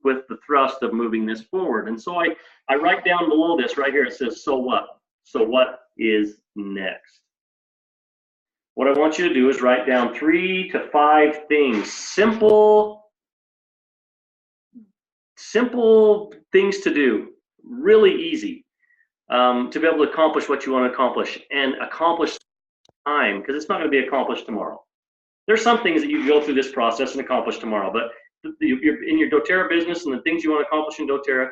Speaker 2: with the thrust of moving this forward. And so I write down below this right here, it says, so what? So what is next? What I want you to do is write down 3 to 5 things, simple things to do, really easy, to be able to accomplish what you want to accomplish, and accomplish time, because it's not going to be accomplished tomorrow. There's some things that you go through this process and accomplish tomorrow, but you're in your doTERRA business and the things you want to accomplish in doTERRA,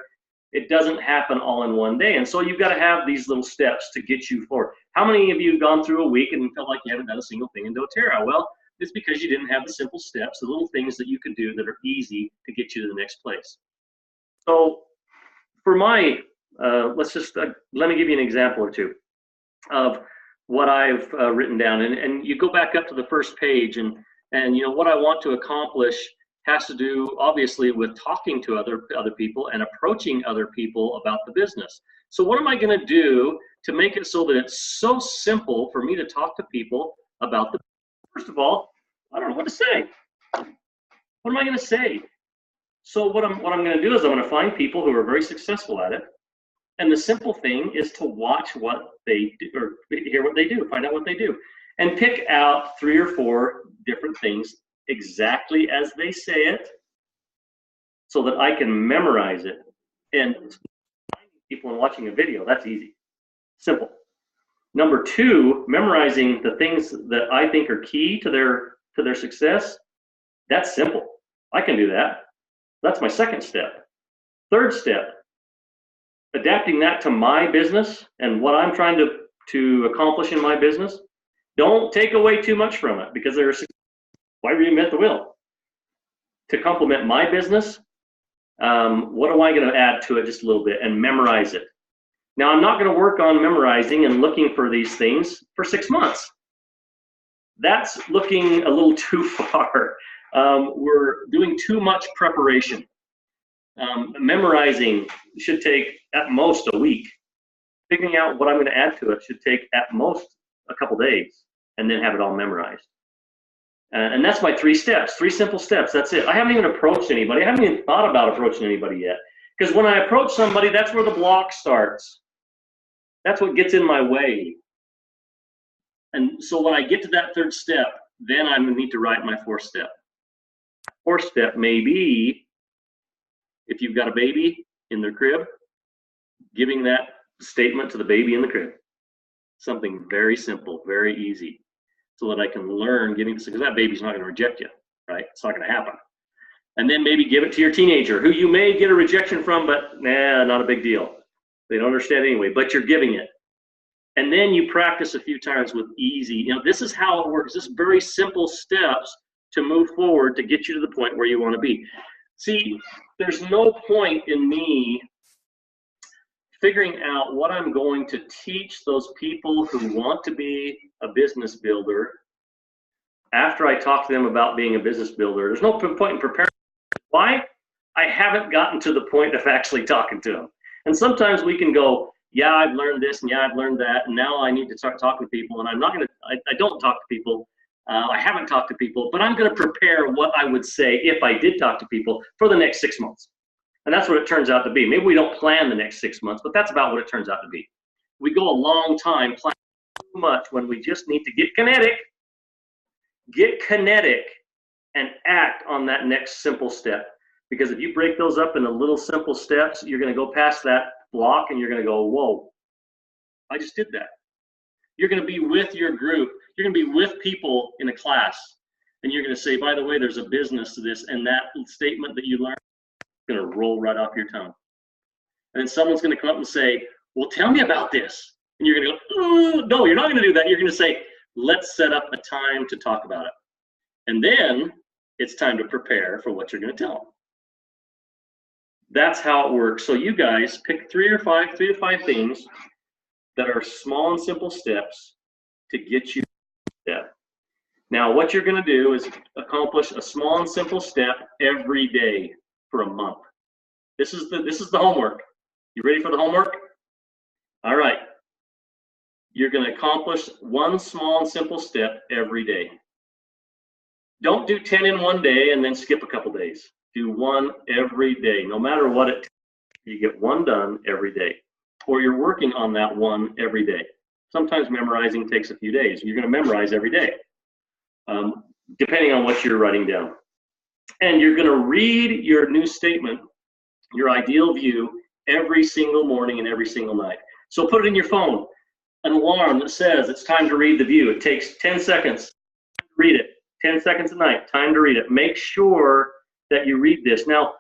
Speaker 2: it doesn't happen all in one day. And so you've got to have these little steps to get you forward. How many of you have gone through a week and felt like you haven't done a single thing in doTERRA? Well, it's because you didn't have the simple steps, the little things that you can do that are easy to get you to the next place. So for my, let me give you an example or two of what I've written down. And you go back up to the first page, and you know what I want to accomplish has to do obviously with talking to other people and approaching other people about the business. So what am I going to do to make it so that it's so simple for me to talk to people about the business? First of all, I don't know what to say. What am I going to say? So what I'm going to do is I'm going to find people who are very successful at it. And the simple thing is to watch what they do, or hear what they do, find out what they do, and pick out 3 or 4 different things exactly as they say it, so that I can memorize it. And finding people and watching a video, that's easy, simple. Number 2, memorizing the things that I think are key to their success, that's simple. I can do that. That's my second step. Third step, adapting that to my business and what I'm trying to accomplish in my business. Don't take away too much from it, because why reinvent the wheel? To complement my business, what am I going to add to it just a little bit and memorize it? Now, I'm not going to work on memorizing and looking for these things for 6 months. That's looking a little too far. We're doing too much preparation. Memorizing should take at most a week. Figuring out what I'm going to add to it should take at most a couple days, and then have it all memorized. And that's my 3 steps, 3 simple steps. That's it. I haven't even approached anybody. I haven't even thought about approaching anybody yet. Because when I approach somebody, that's where the block starts. That's what gets in my way. And so when I get to that 3rd step, then I need to write my 4th step. 4th step may be, if you've got a baby in their crib, giving that statement to the baby in the crib. Something very simple, very easy, so that I can learn because that baby's not going to reject you, right? It's not going to happen. And then maybe give it to your teenager, who you may get a rejection from, but nah, not a big deal. They don't understand anyway, but you're giving it. And then you practice a few times with easy. This is how it works. This is very simple steps to move forward to get you to the point where you want to be. See, there's no point in me figuring out what I'm going to teach those people who want to be a business builder after I talk to them about being a business builder. There's no point in preparing. Why? I haven't gotten to the point of actually talking to them. And sometimes we can go, yeah, I've learned this, and yeah, I've learned that, and now I need to start talking to people, and I'm not going to, I don't talk to people. I haven't talked to people, but I'm going to prepare what I would say if I did talk to people for the next 6 months. And that's what it turns out to be. Maybe we don't plan the next 6 months, but that's about what it turns out to be. We go a long time planning too much when we just need to get kinetic, and act on that next simple step. Because if you break those up into little simple steps, you're going to go past that block and you're going to go, whoa, I just did that. You're going to be with your group. You're going to be with people in a class. And you're going to say, by the way, there's a business to this. And that statement that you learned is going to roll right off your tongue. And then someone's going to come up and say, well, tell me about this. And you're going to go, oh, no, you're not going to do that. You're going to say, let's set up a time to talk about it. And then it's time to prepare for what you're going to tell them. That's how it works. So you guys pick 3 to 5 things that are small and simple steps to get you there. Now, what you're going to do is accomplish a small and simple step every day for a month. This is the homework. You ready for the homework? All right. You're going to accomplish one small and simple step every day. Don't do 10 in one day and then skip a couple days. Do one every day. No matter what it takes, you get one done every day. Or you're working on that one every day. Sometimes memorizing takes a few days. You're going to memorize every day, depending on what you're writing down. And you're going to read your new statement, your ideal view, every single morning and every single night. So put it in your phone, an alarm that says it's time to read the view. It takes 10 seconds to read it. 10 seconds a night, time to read it. Make sure that you read this. Now,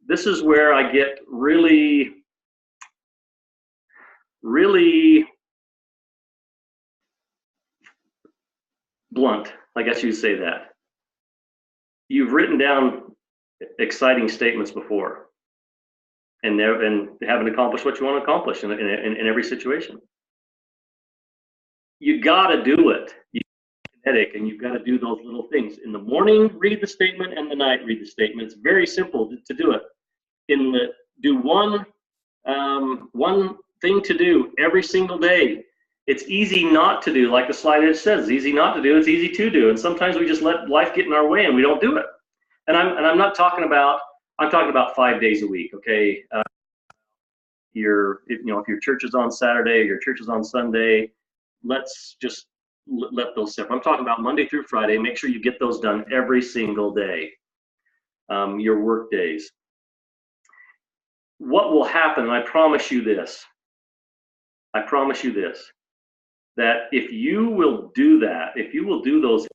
Speaker 2: this is where I get really blunt, I guess you'd say that. You've written down exciting statements before and haven't accomplished what you want to accomplish in every situation. You got to do it. And you've got to do those little things. In the morning, read the statement, and the night, read the statement. It's very simple to do it. Do one thing to do every single day. It's easy not to do, like the slide edge says. It's easy not to do. It's easy to do. And sometimes we just let life get in our way and we don't do it. And I'm not talking about. I'm talking about 5 days a week. Okay. If your church is on Saturday, or your church is on Sunday, let's just let those separate. I'm talking about Monday through Friday. Make sure you get those done every single day. Your work days. What will happen, I promise you this, that if you will do that, if you will do those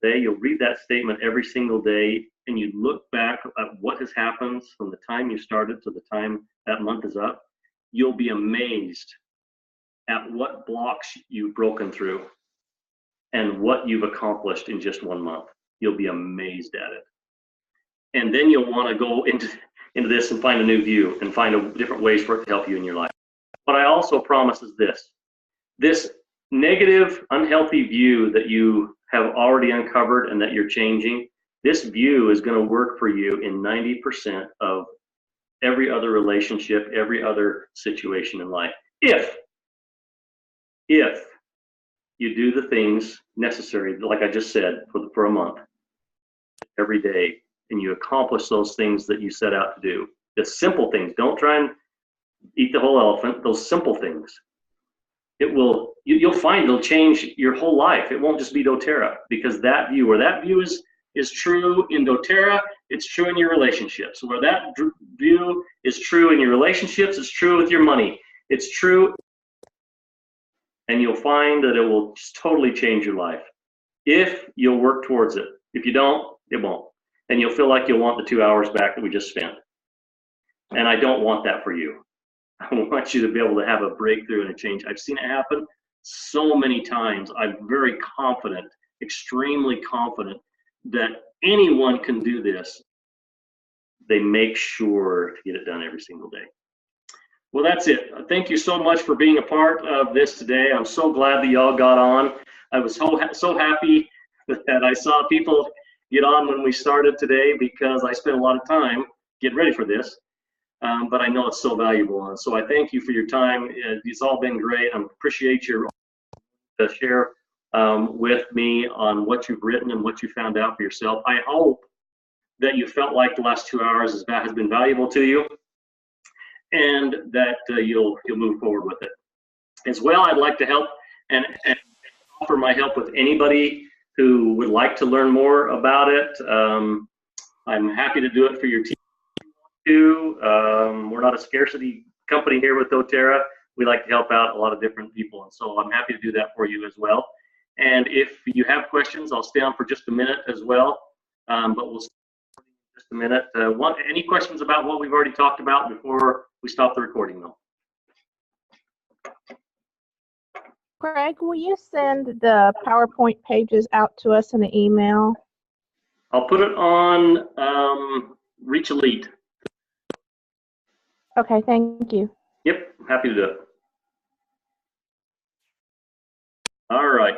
Speaker 2: day, you'll read that statement every single day, and you look back at what has happened from the time you started to the time that month is up, you'll be amazed at what blocks you've broken through and what you've accomplished in just 1 month. You'll be amazed at it. And then you'll want to go into this and find a new view and find different ways for it to help you in your life. What I also promise is this negative, unhealthy view that you have already uncovered and that you're changing, this view is going to work for you in 90% of every other relationship, every other situation in life. If you do the things necessary, like I just said, for a month, every day, and you accomplish those things that you set out to do. The simple things. Don't try and eat the whole elephant. Those simple things. You'll find it'll change your whole life. It won't just be doTERRA, because that view is true in doTERRA, it's true in your relationships. Where that view is true in your relationships, it's true with your money. It's true. And you'll find that it will just totally change your life if you'll work towards it. If you don't, it won't. And you'll feel like you'll want the 2 hours back that we just spent. And I don't want that for you. I want you to be able to have a breakthrough and a change. I've seen it happen so many times. I'm very confident, extremely confident that anyone can do this. They make sure to get it done every single day. Well, that's it. Thank you so much for being a part of this today. I'm so glad that y'all got on. I was so happy that I saw people get on when we started today, because I spent a lot of time getting ready for this. But I know it's so valuable. And so I thank you for your time. It's all been great. I appreciate your share with me on what you've written and what you found out for yourself. I hope that you felt like the last 2 hours has been valuable to you, and that you'll move forward with it. As well, I'd like to help and offer my help with anybody who would like to learn more about it. I'm happy to do it for your team too. We're not a scarcity company here with doTERRA. We like to help out a lot of different people, and so I'm happy to do that for you as well. And if you have questions, I'll stay on for just a minute as well. But we'll stay in just a minute. Any questions about what we've already talked about before we stop the recording, though?
Speaker 7: Craig, will you send the PowerPoint pages out to us in an email?
Speaker 2: I'll put it on Reach Elite.
Speaker 7: Okay, thank you.
Speaker 2: Yep, happy to do it. All right.